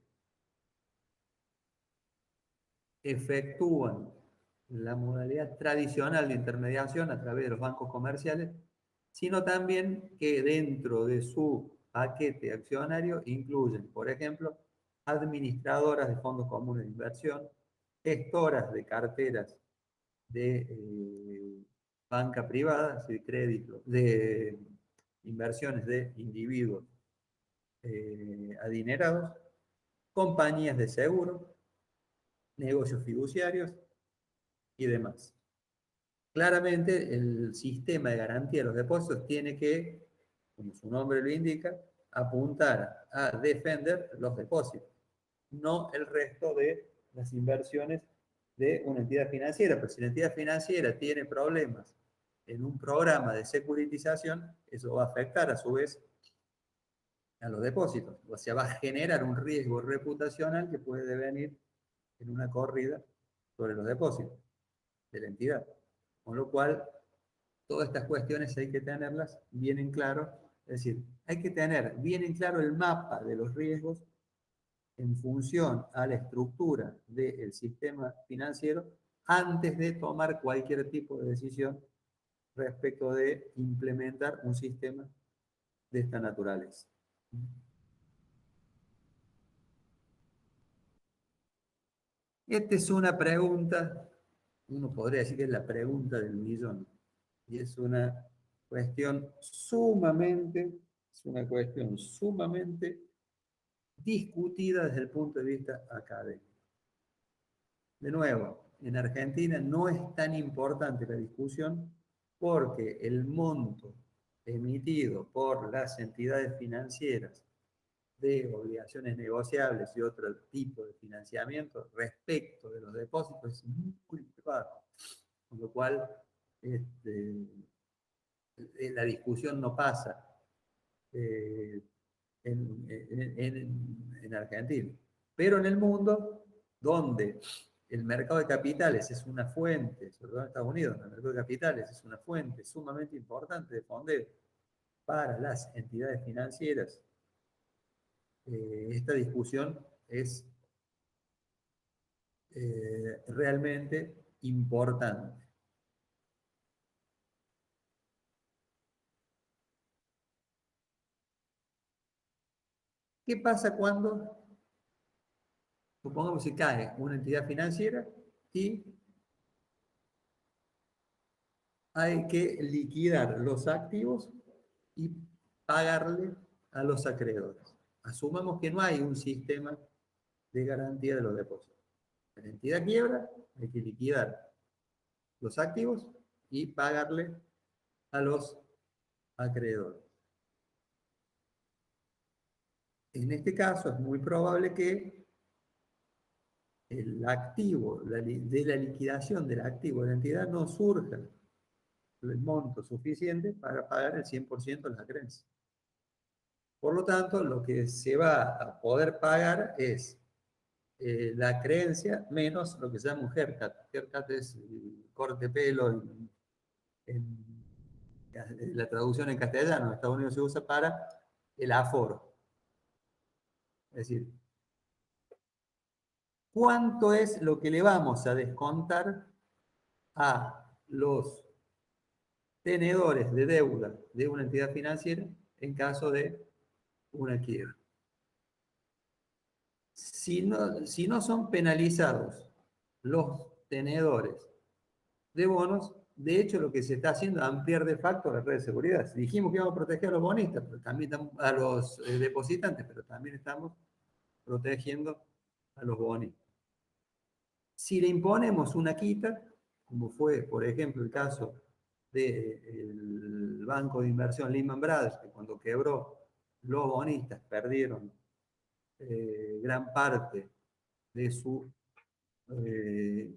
efectúan la modalidad tradicional de intermediación a través de los bancos comerciales, sino también que dentro de su paquete accionario incluyen, por ejemplo, administradoras de fondos comunes de inversión, gestoras de carteras de banca privada, de crédito, de inversiones de individuos adinerados, compañías de seguro, negocios fiduciarios y demás. Claramente, el sistema de garantía de los depósitos tiene que, como su nombre lo indica, apuntar a defender los depósitos, no el resto de las inversiones de una entidad financiera. Pero si la entidad financiera tiene problemas en un programa de securitización, eso va a afectar a su vez a los depósitos. O sea, va a generar un riesgo reputacional que puede devenir en una corrida sobre los depósitos de la entidad. Con lo cual, todas estas cuestiones hay que tenerlas bien en claro. Es decir, hay que tener bien en claro el mapa de los riesgos en función a la estructura del sistema financiero antes de tomar cualquier tipo de decisión respecto de implementar un sistema de esta naturaleza. Esta es una pregunta, uno podría decir que es la pregunta del millón, y es una cuestión sumamente discutida desde el punto de vista académico. De nuevo, en Argentina no es tan importante la discusión porque el monto emitido por las entidades financieras de obligaciones negociables y otro tipo de financiamiento respecto de los depósitos es muy bajo, con lo cual la discusión no pasa eh, en Argentina. Pero en el mundo, donde el mercado de capitales es una fuente, sobre todo en Estados Unidos, el mercado de capitales es una fuente sumamente importante de fondeo para las entidades financieras, esta discusión es realmente importante. ¿Qué pasa cuando, supongamos que cae una entidad financiera y hay que liquidar los activos y pagarle a los acreedores? Asumamos que no hay un sistema de garantía de los depósitos. La entidad quiebra, hay que liquidar los activos y pagarle a los acreedores. En este caso es muy probable que el activo, de la liquidación del activo de la entidad no surja el monto suficiente para pagar el 100% de las creencias. Por lo tanto, lo que se va a poder pagar es la creencia menos lo que se llama un haircut. Haircut es corte de pelo en la traducción en castellano. En Estados Unidos se usa para el aforo. Es decir, ¿cuánto es lo que le vamos a descontar a los tenedores de deuda de una entidad financiera en caso de una quiebra? Si no son penalizados los tenedores de bonos, de hecho lo que se está haciendo es ampliar de facto la red de seguridad. Si dijimos que íbamos a proteger a los bonistas, pero también a los depositantes, pero también estamos protegiendo a los bonistas. Si le imponemos una quita, como fue, por ejemplo, el caso del banco de inversión Lehman Brothers, que cuando quebró, los bonistas perdieron gran parte de su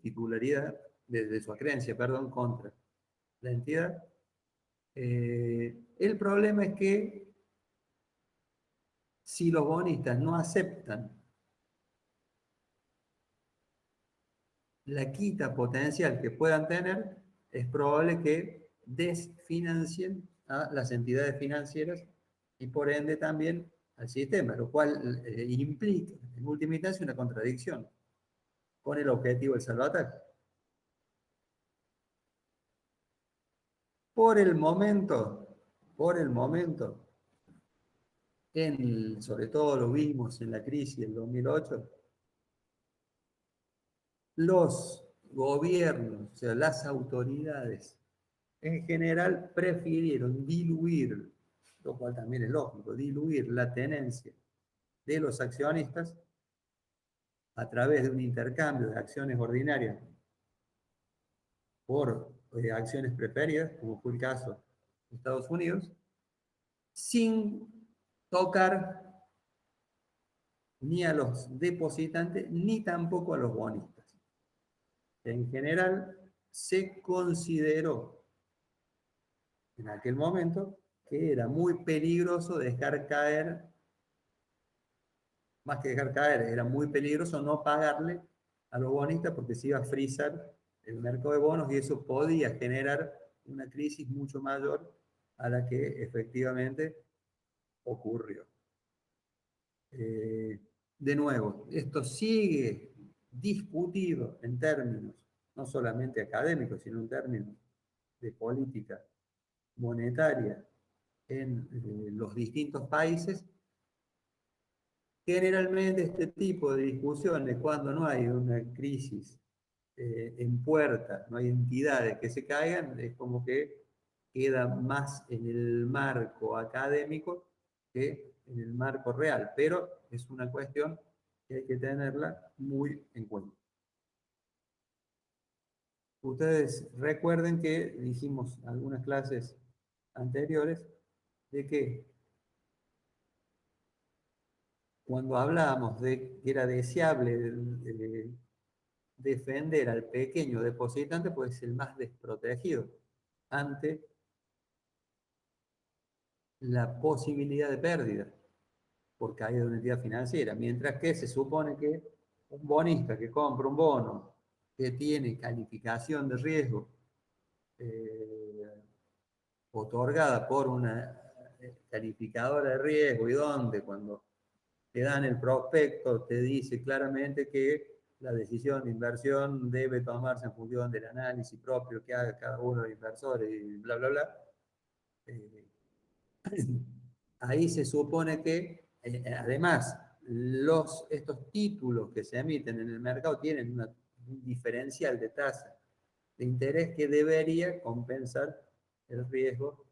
titularidad, de su acreencia, perdón, contra la entidad. El problema es que si los bonistas no aceptan la quita potencial que puedan tener, es probable que desfinancien a las entidades financieras y por ende también al sistema, lo cual implica en última instancia una contradicción con el objetivo del salvataje. Por el momento, sobre todo lo vimos en la crisis del 2008, los gobiernos, o sea, las autoridades, en general prefirieron diluir, lo cual también es lógico, diluir la tenencia de los accionistas a través de un intercambio de acciones ordinarias por acciones preferidas, como fue el caso de Estados Unidos, sin tocar ni a los depositantes ni tampoco a los bonistas. En general, se consideró en aquel momento que era muy peligroso dejar caer, más que dejar caer, era muy peligroso no pagarle a los bonistas porque se iba a frizar el mercado de bonos y eso podía generar una crisis mucho mayor a la que efectivamente ocurrió. De nuevo, esto sigue discutido en términos no solamente académicos, sino en términos de política monetaria en los distintos países. Generalmente este tipo de discusiones, cuando no hay una crisis en puerta, no hay entidades que se caigan, es como que queda más en el marco académico que en el marco real, pero es una cuestión que hay que tenerla muy en cuenta. Ustedes recuerden que dijimos en algunas clases anteriores de que cuando hablábamos de que era deseable defender al pequeño depositante, pues el más desprotegido ante la posibilidad de pérdida por caída de una entidad financiera, mientras que se supone que un bonista que compra un bono que tiene calificación de riesgo otorgada por una calificadora de riesgo y donde cuando te dan el prospecto te dice claramente que la decisión de inversión debe tomarse en función del análisis propio que haga cada uno de los inversores y bla, bla, bla. Eh, Ahí se supone que, además, estos títulos que se emiten en el mercado tienen un diferencial de tasa de interés que debería compensar el riesgo.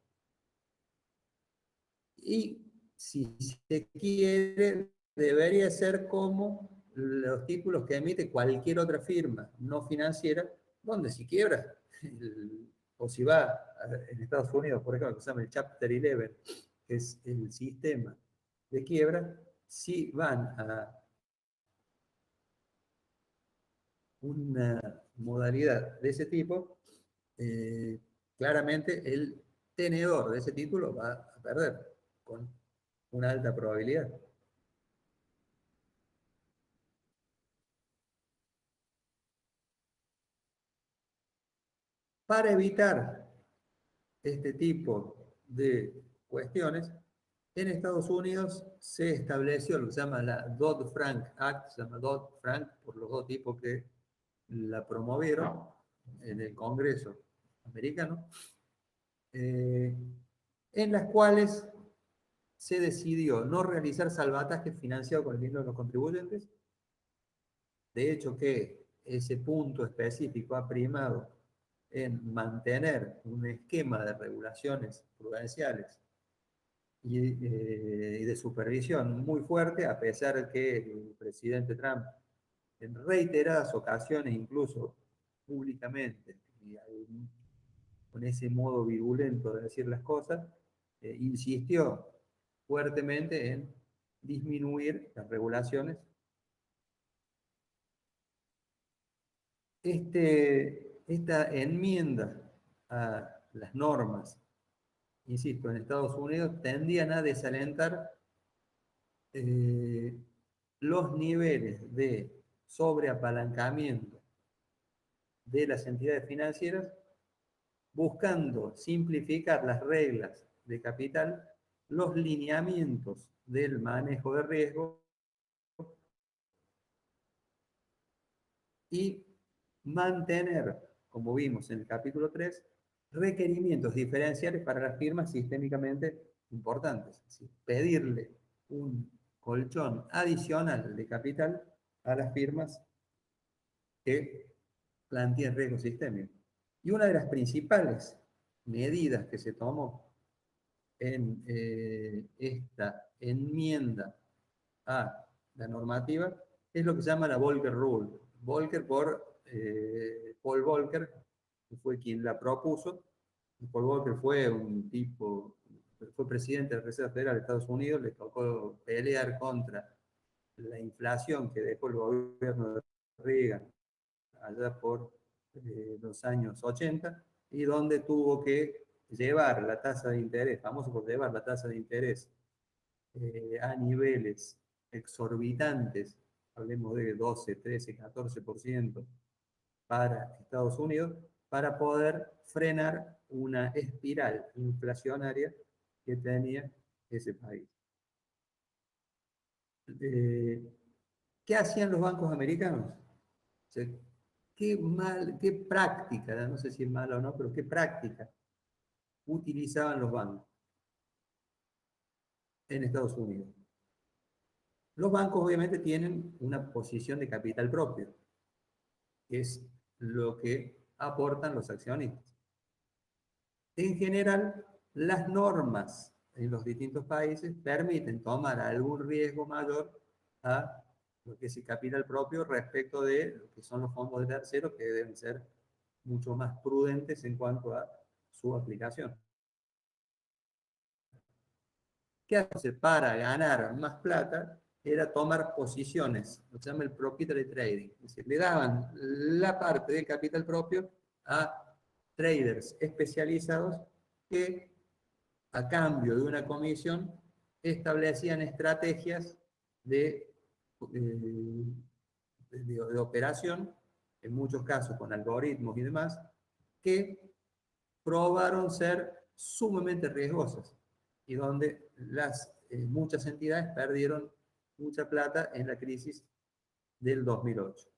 Y si se quiere, debería ser como los títulos que emite cualquier otra firma no financiera, donde si quiebra, o si va en Estados Unidos, por ejemplo, que se llama el Chapter 11, que es el sistema de quiebra, si van a una modalidad de ese tipo, claramente el tenedor de ese título va a perder con una alta probabilidad. Para evitar este tipo de cuestiones, en Estados Unidos se estableció lo que se llama la Dodd-Frank Act, se llama Dodd-Frank por los dos tipos que la promovieron en el Congreso americano, eh, en las cuales se decidió no realizar salvatajes financiados con el dinero de los contribuyentes. De hecho, que ese punto específico ha primado en mantener un esquema de regulaciones prudenciales y de supervisión muy fuerte, a pesar de que el presidente Trump en reiteradas ocasiones, incluso públicamente, y con ese modo virulento de decir las cosas, insistió fuertemente en disminuir las regulaciones. Esta enmienda a las normas, insisto, en Estados Unidos, tendían a desalentar eh, los niveles de sobreapalancamiento de las entidades financieras, buscando simplificar las reglas de capital, los lineamientos del manejo de riesgo y mantener, como vimos en el capítulo 3, requerimientos diferenciales para las firmas sistémicamente importantes. Es decir, pedirle un colchón adicional de capital a las firmas que plantean riesgo sistémico. Y una de las principales medidas que se tomó en esta enmienda a la normativa es lo que se llama la Volcker Rule. Volcker por Paul Volcker, que fue quien la propuso. Paul Volcker fue un tipo, fue presidente de la Reserva Federal de Estados Unidos, le tocó pelear contra la inflación que dejó el gobierno de Reagan allá por los años 80, y donde tuvo que llevar la tasa de interés, famoso por llevar la tasa de interés a niveles exorbitantes, hablemos de 12, 13, 14% para Estados Unidos, para poder frenar una espiral inflacionaria que tenía ese país. ¿Qué hacían los bancos americanos? O sea, qué práctica, no sé si es mala o no, pero qué práctica utilizaban los bancos en Estados Unidos. Los bancos obviamente tienen una posición de capital propio, que es lo que aportan los accionistas. En general, las normas en los distintos países permiten tomar algún riesgo mayor a lo que es el capital propio respecto de lo que son los fondos de terceros, que deben ser mucho más prudentes en cuanto a su aplicación. ¿Qué hace para ganar más plata? Era tomar posiciones, lo que se llama el proprietary trading. Es decir, le daban la parte del capital propio a traders especializados que, a cambio de una comisión, establecían estrategias de operación, en muchos casos con algoritmos y demás, que probaron ser sumamente riesgosas y donde muchas entidades perdieron mucha plata en la crisis del 2008.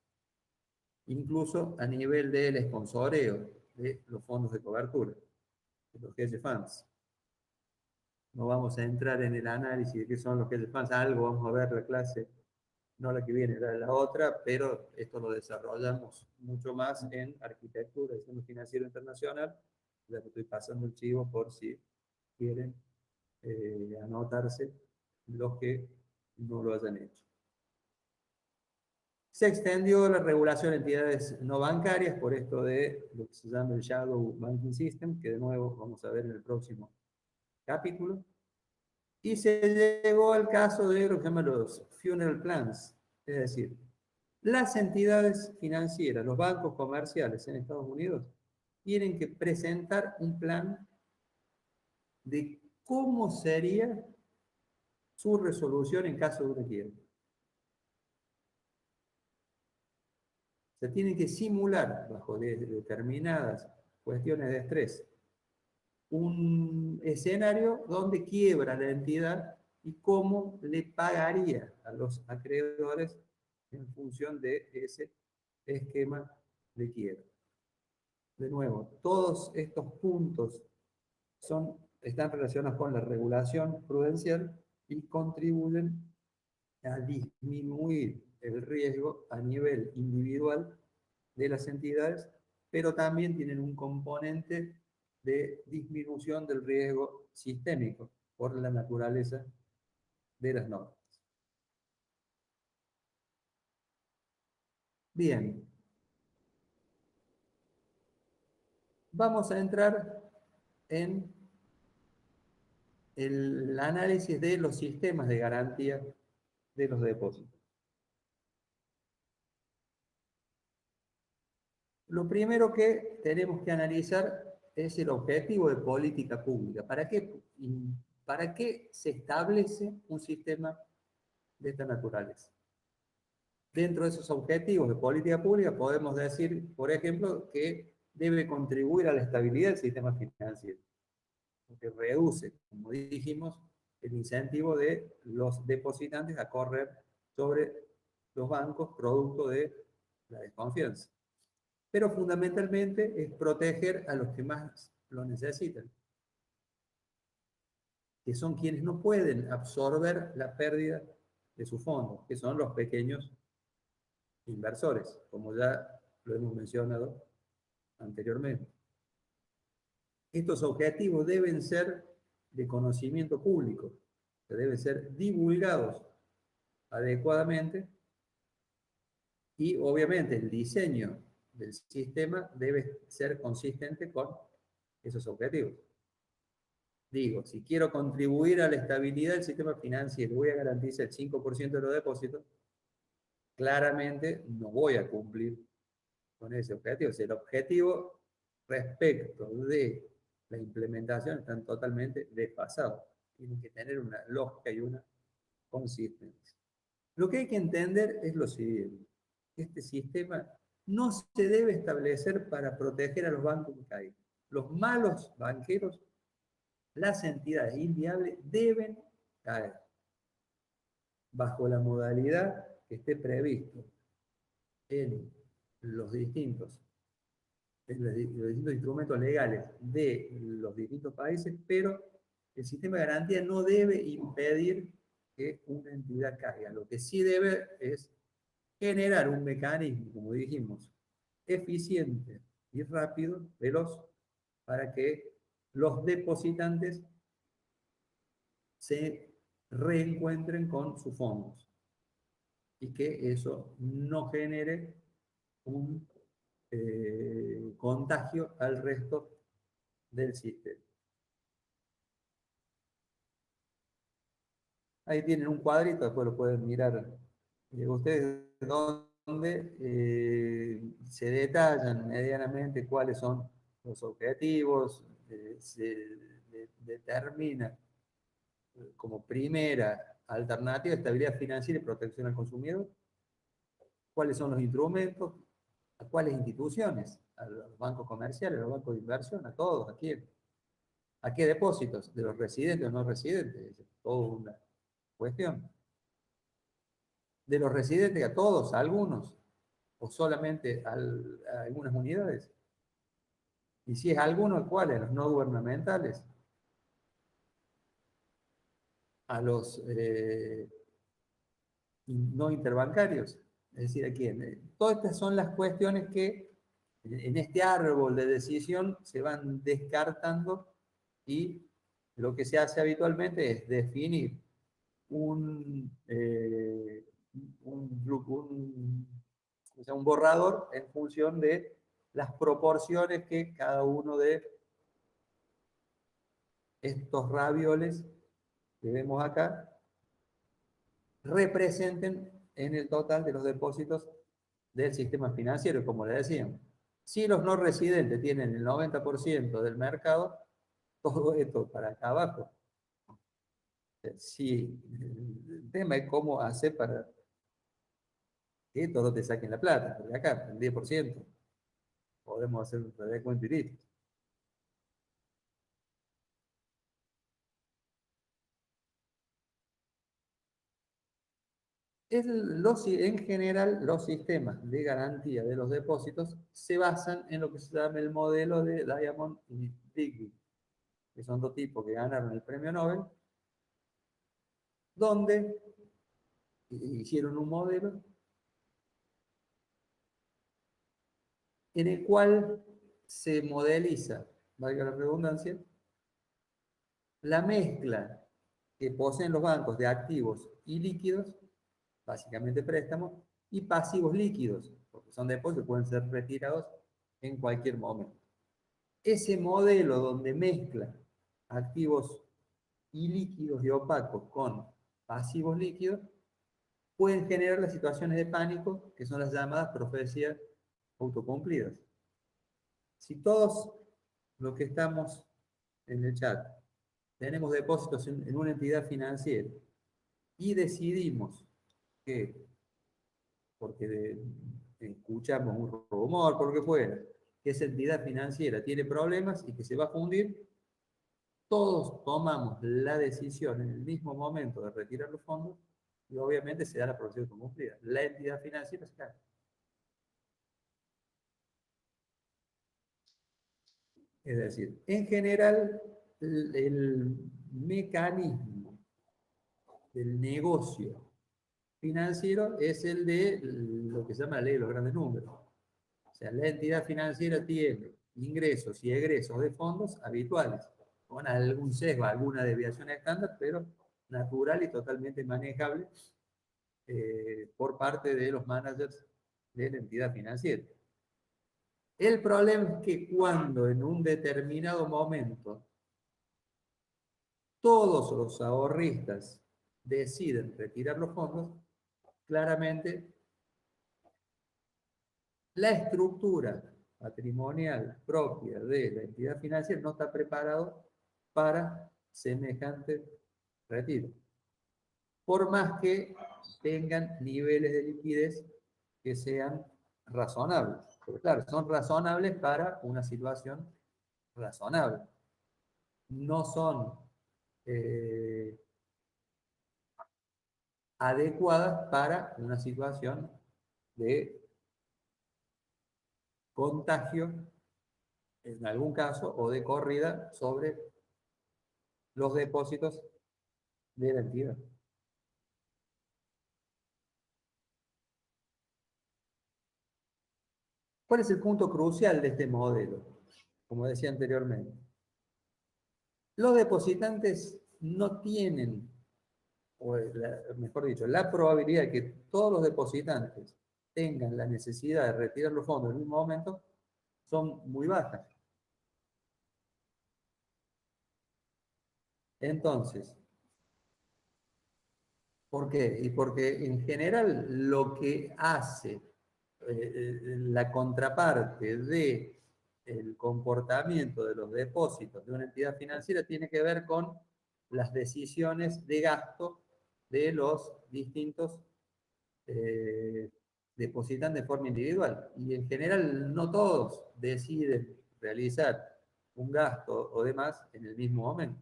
Incluso a nivel del sponsoreo de los fondos de cobertura, de los hedge funds. No vamos a entrar en el análisis de qué son los hedge funds, algo vamos a ver la clase, no la que viene, la otra, pero esto lo desarrollamos mucho más en arquitectura, diseño financiero internacional. Ya estoy pasando el chivo por si quieren anotarse los que no lo hayan hecho. Se extendió la regulación de entidades no bancarias por esto de lo que se llama el Shadow Banking System, que de nuevo vamos a ver en el próximo capítulo. Y se llegó al caso de lo que se llama los funeral plans, es decir, las entidades financieras, los bancos comerciales en Estados Unidos, tienen que presentar un plan de cómo sería su resolución en caso de una quiebra. Se tienen que simular, bajo determinadas cuestiones de estrés, un escenario donde quiebra la entidad y cómo le pagaría a los acreedores en función de ese esquema de quiebra. De nuevo, todos estos puntos están relacionados con la regulación prudencial y contribuyen a disminuir el riesgo a nivel individual de las entidades, pero también tienen un componente de disminución del riesgo sistémico por la naturaleza de las normas. Bien, vamos a entrar en el análisis de los sistemas de garantía de los depósitos. Lo primero que tenemos que analizar es el objetivo de política pública. ¿Para qué se establece un sistema de esta naturaleza? Dentro de esos objetivos de política pública podemos decir, por ejemplo, que debe contribuir a la estabilidad del sistema financiero, porque reduce, como dijimos, el incentivo de los depositantes a correr sobre los bancos producto de la desconfianza. Pero fundamentalmente es proteger a los que más lo necesitan. que son quienes no pueden absorber la pérdida de sus fondos, que son los pequeños inversores, como ya lo hemos mencionado anteriormente. Estos objetivos deben ser de conocimiento público, que deben ser divulgados adecuadamente y obviamente el diseño del sistema debe ser consistente con esos objetivos. Digo, si quiero contribuir a la estabilidad del sistema financiero, voy a garantizar el 5% de los depósitos, claramente no voy a cumplir con ese objetivo. O sea, el objetivo respecto de la implementación están totalmente desfasados. Tienen que tener una lógica y una consistencia. Lo que hay que entender es lo siguiente. Este sistema no se debe establecer para proteger a los bancos que caigan. Los malos banqueros, las entidades inviables, deben caer bajo la modalidad que esté previsto en los distintos los distintos instrumentos legales de los distintos países, pero el sistema de garantía no debe impedir que una entidad caiga. Lo que sí debe es generar un mecanismo, como dijimos, eficiente y rápido, veloz, para que los depositantes se reencuentren con sus fondos y que eso no genere un contagio al resto del sistema. Ahí tienen un cuadrito, después lo pueden mirar ustedes, donde se detallan medianamente cuáles son los objetivos, se determina como primera alternativa estabilidad financiera y protección al consumidor, cuáles son los instrumentos, a cuáles instituciones, a los bancos comerciales, a los bancos de inversión, a todos, a quién, a qué depósitos, de los residentes o no residentes, es toda una cuestión. De los residentes a todos, a algunos, o solamente a algunas unidades. Y si es algunos, ¿cuáles? Los no gubernamentales, a los no interbancarios, es decir, ¿a quién? Todas estas son las cuestiones que en este árbol de decisión se van descartando y lo que se hace habitualmente es definir un un borrador en función de las proporciones que cada uno de estos ravioles que vemos acá representen en el total de los depósitos del sistema financiero, como le decíamos. Si los no residentes tienen el 90% del mercado, todo esto para acá abajo. Si el tema es cómo hacer para que todos te saquen la plata, porque acá el 10% podemos hacer un recuento y listo. En general, los sistemas de garantía de los depósitos se basan en lo que se llama el modelo de Diamond y Digby, que son dos tipos que ganaron el premio Nobel, donde hicieron un modelo en el cual se modeliza, valga la redundancia, la mezcla que poseen los bancos de activos y líquidos, básicamente préstamos, y pasivos líquidos, porque son depósitos que pueden ser retirados en cualquier momento. Ese modelo donde mezcla activos ilíquidos y opacos con pasivos líquidos pueden generar las situaciones de pánico que son las llamadas profecías autocumplidas. Si todos los que estamos en el chat tenemos depósitos en una entidad financiera y decidimos que, porque escuchamos un rumor, por lo que fuera, que esa entidad financiera tiene problemas y que se va a fundir, todos tomamos la decisión en el mismo momento de retirar los fondos y obviamente se da la procesión cumplida. La entidad financiera se cae. Es decir, en general, el mecanismo del negocio financiero es el de lo que se llama la ley de los grandes números. O sea, la entidad financiera tiene ingresos y egresos de fondos habituales, con algún sesgo, alguna desviación estándar, pero natural y totalmente manejable por parte de los managers de la entidad financiera. El problema es que cuando en un determinado momento todos los ahorristas deciden retirar los fondos, claramente la estructura patrimonial propia de la entidad financiera no está preparado para semejante retiro. Por más que tengan niveles de liquidez que sean razonables. Porque claro, son razonables para una situación razonable. No son adecuadas para una situación de contagio, en algún caso, o de corrida sobre los depósitos de la entidad. ¿Cuál es el punto crucial de este modelo? Como decía anteriormente, los depositantes no tienen, o mejor dicho, la probabilidad de que todos los depositantes tengan la necesidad de retirar los fondos en el mismo momento son muy bajas. Entonces, ¿por qué? Y porque en general lo que hace la contraparte de el comportamiento de los depósitos de una entidad financiera tiene que ver con las decisiones de gasto de los distintos depositantes de forma individual. Y en general no todos deciden realizar un gasto o demás en el mismo momento.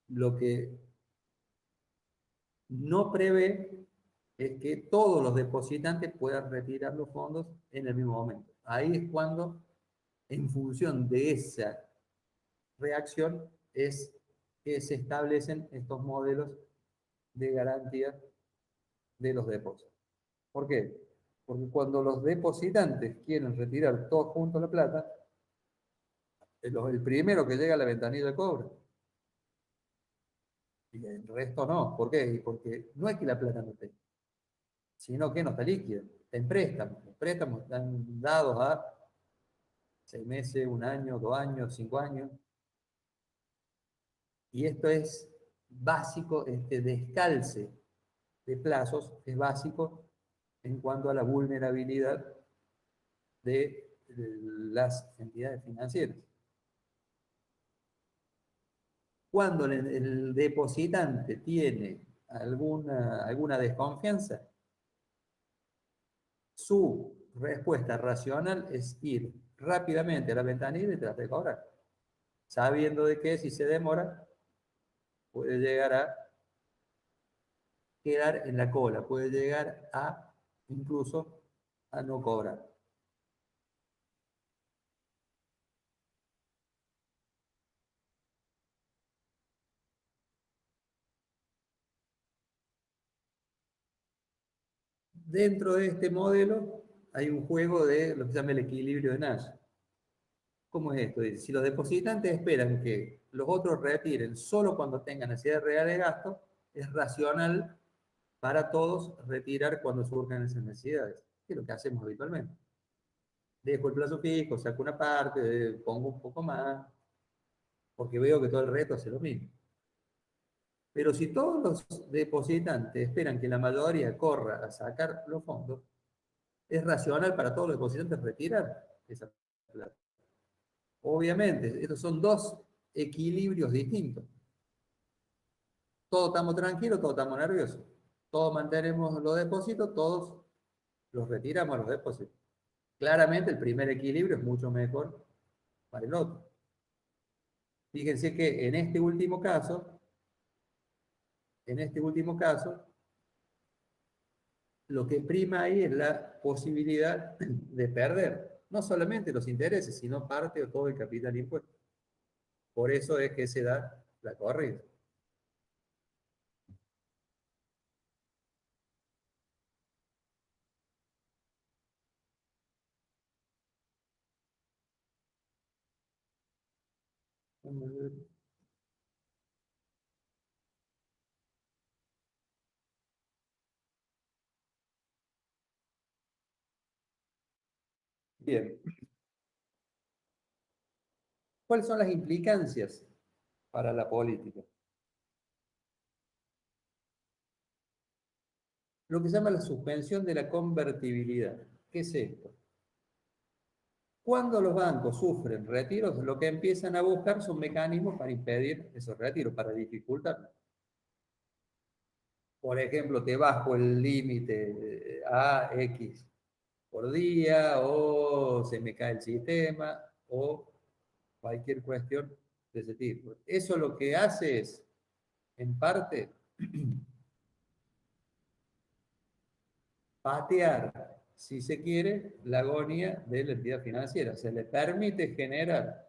Lo que no prevé es que todos los depositantes puedan retirar los fondos en el mismo momento. Ahí es cuando, en función de esa reacción, es que se establecen estos modelos de garantía de los depósitos. ¿Por qué? Porque cuando los depositantes quieren retirar todos juntos la plata, el primero que llega a la ventanilla cobra. Y el resto no. ¿Por qué? Porque no es que la plata no esté, sino que no está líquida. Está en préstamos. Los préstamos están dados a 6 meses, 1 año, 2 años, 5 años. Y esto es básico, este descalce de plazos es básico en cuanto a la vulnerabilidad de las entidades financieras. Cuando el depositante tiene alguna desconfianza, su respuesta racional es ir rápidamente a la ventanilla y tratar de cobrar, sabiendo de que si se demora puede llegar a quedar en la cola, puede llegar a incluso a no cobrar. Dentro de este modelo hay un juego de lo que se llama el equilibrio de Nash. ¿Cómo es esto? Dice, si los depositantes esperan que los otros retiren solo cuando tengan necesidad real de gasto, es racional para todos retirar cuando surjan esas necesidades, que es lo que hacemos habitualmente. Dejo el plazo fijo, saco una parte, pongo un poco más, porque veo que todo el resto hace lo mismo. Pero si todos los depositantes esperan que la mayoría corra a sacar los fondos, es racional para todos los depositantes retirar esa plata. Obviamente, estos son dos equilibrios distintos. Todos estamos tranquilos, todos estamos nerviosos. Todos mantenemos los depósitos, todos los retiramos a los depósitos. Claramente el primer equilibrio es mucho mejor para el otro. Fíjense que en este último caso, lo que prima ahí es la posibilidad de perder, no solamente los intereses, sino parte o todo el capital impuesto. Por eso es que se da la corrida. Bien. ¿Cuáles son las implicancias para la política? Lo que se llama la suspensión de la convertibilidad. ¿Qué es esto? Cuando los bancos sufren retiros, lo que empiezan a buscar son mecanismos para impedir esos retiros, para dificultarlos. Por ejemplo, te bajo el límite a X por día, o se me cae el sistema, o cualquier cuestión de ese tipo. Eso lo que hace es, en parte, patear, si se quiere, la agonía de la entidad financiera. Se le permite generar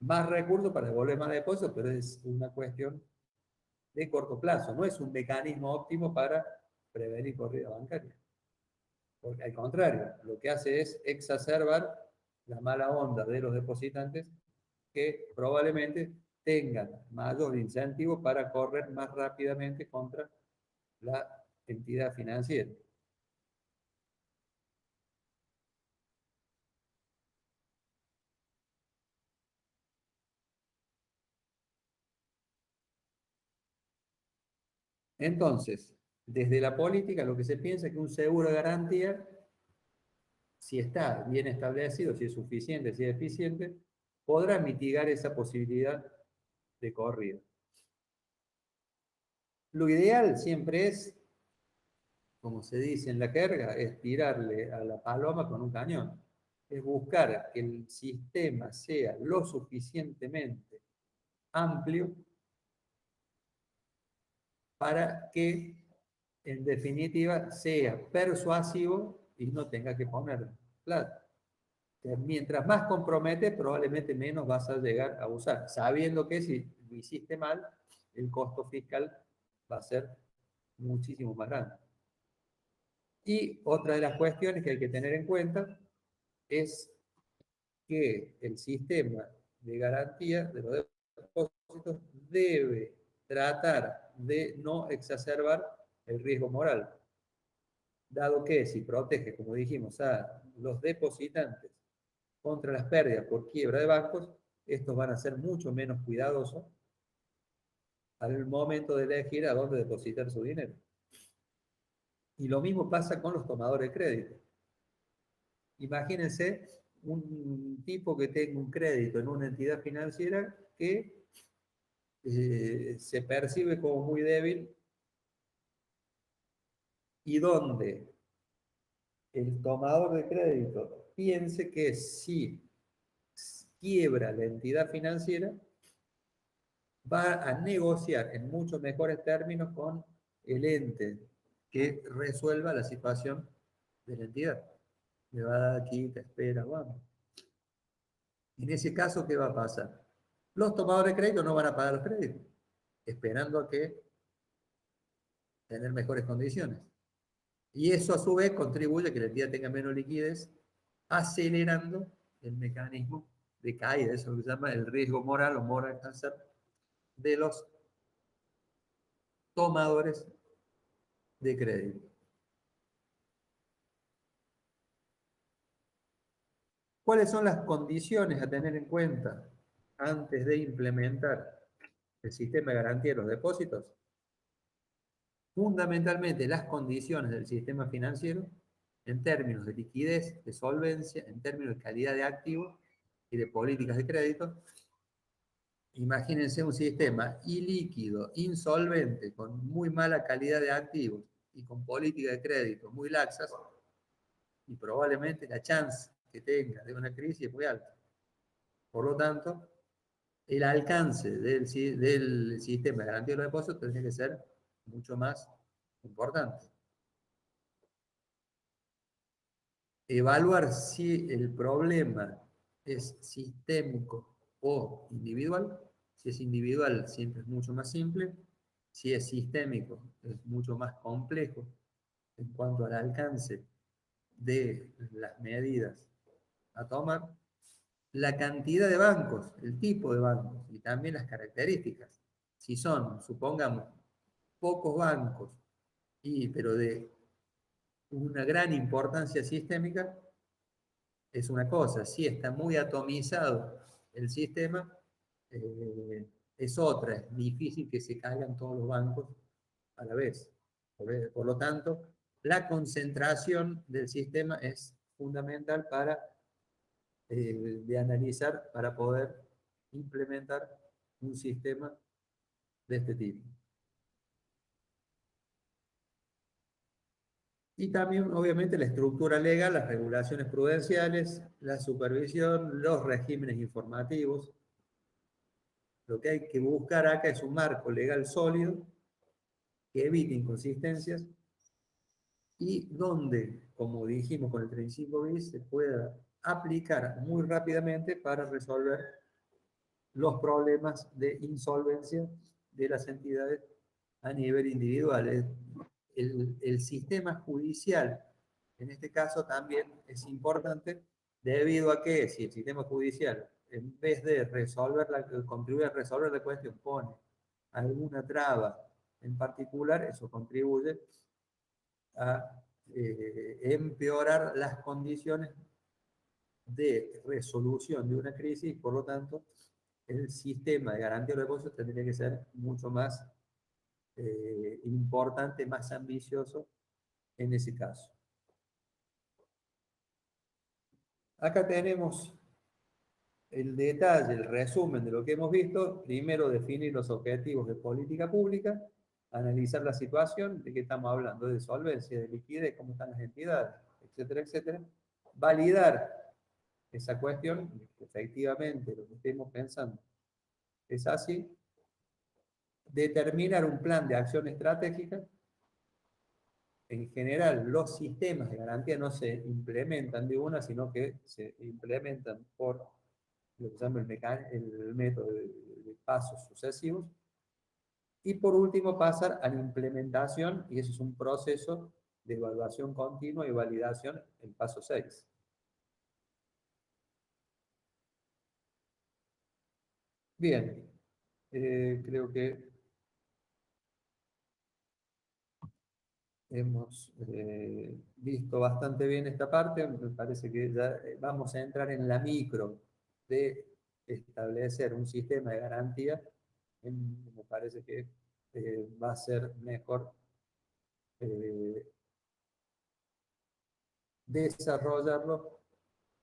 más recursos para devolver más depósitos, pero es una cuestión de corto plazo, no es un mecanismo óptimo para prevenir corrida bancaria. Porque al contrario, lo que hace es exacerbar la mala onda de los depositantes que probablemente tengan mayor incentivo para correr más rápidamente contra la entidad financiera. Entonces, desde la política lo que se piensa es que un seguro de garantía, si está bien establecido, si es suficiente, si es eficiente, podrá mitigar esa posibilidad de corrida. Lo ideal siempre es, como se dice en la jerga, es tirarle a la paloma con un cañón. Es buscar que el sistema sea lo suficientemente amplio para que, en definitiva, sea persuasivo y no tenga que poner plata. Mientras más compromete, probablemente menos vas a llegar a usar, sabiendo que si lo hiciste mal, el costo fiscal va a ser muchísimo más grande. Y otra de las cuestiones que hay que tener en cuenta es que el sistema de garantía de los depósitos debe tratar de no exacerbar el riesgo moral, dado que si protege, como dijimos, a los depositantes contra las pérdidas por quiebra de bancos, estos van a ser mucho menos cuidadosos al momento de elegir a dónde depositar su dinero. Y lo mismo pasa con los tomadores de crédito. Imagínense un tipo que tenga un crédito en una entidad financiera que se percibe como muy débil y donde el tomador de crédito piense que si quiebra la entidad financiera, va a negociar en mucho mejores términos con el ente que resuelva la situación de la entidad. Me va a dar aquí, te espera, vamos. En ese caso, ¿qué va a pasar? Los tomadores de crédito no van a pagar los créditos, esperando a que tener mejores condiciones. Y eso a su vez contribuye a que la entidad tenga menos liquidez, acelerando el mecanismo de caída, eso es lo que se llama el riesgo moral o moral hazard de los tomadores de crédito. ¿Cuáles son las condiciones a tener en cuenta antes de implementar el sistema de garantía de los depósitos? Fundamentalmente las condiciones del sistema financiero en términos de liquidez, de solvencia, en términos de calidad de activos y de políticas de crédito. Imagínense un sistema ilíquido, insolvente, con muy mala calidad de activos y con políticas de crédito muy laxas, y probablemente la chance que tenga de una crisis es muy alta. Por lo tanto, el alcance del sistema de garantía de los depósitos tendría que ser mucho más importante. Evaluar si el problema es sistémico o individual. Si es individual, siempre es mucho más simple. Si es sistémico, es mucho más complejo en cuanto al alcance de las medidas a tomar, la cantidad de bancos, el tipo de bancos y también las características. Si son, supongamos, pocos bancos, pero de una gran importancia sistémica, es una cosa. Si está muy atomizado el sistema, es otra. Es difícil que se caigan todos los bancos a la vez. Por lo tanto, la concentración del sistema es fundamental para de analizar para poder implementar un sistema de este tipo. Y también, obviamente, la estructura legal, las regulaciones prudenciales, la supervisión, los regímenes informativos. Lo que hay que buscar acá es un marco legal sólido que evite inconsistencias y donde, como dijimos con el principio bis, se pueda aplicar muy rápidamente para resolver los problemas de insolvencia de las entidades a nivel individual. El sistema judicial, en este caso, también es importante debido a que si el sistema judicial, en vez de contribuir a resolver la cuestión, pone alguna traba en particular, eso contribuye a empeorar las condiciones de resolución de una crisis. Por lo tanto, el sistema de garantía de depósitos tendría que ser mucho más importante, más ambicioso en ese caso. Acá tenemos el detalle, el resumen de lo que hemos visto. Primero, definir los objetivos de política pública, analizar la situación, de qué estamos hablando, de solvencia, de liquidez, cómo están las entidades, etcétera, etcétera. Validar esa cuestión, efectivamente, lo que estemos pensando es así. Determinar un plan de acción estratégica. En general, los sistemas de garantía no se implementan de una, sino que se implementan por lo que se llama el método de pasos sucesivos. Y por último, pasar a la implementación, y eso es un proceso de evaluación continua y validación, el paso 6. Bien, creo que hemos visto bastante bien esta parte. Me parece que ya vamos a entrar en la micro de establecer un sistema de garantía. Me parece que va a ser mejor eh, desarrollarlo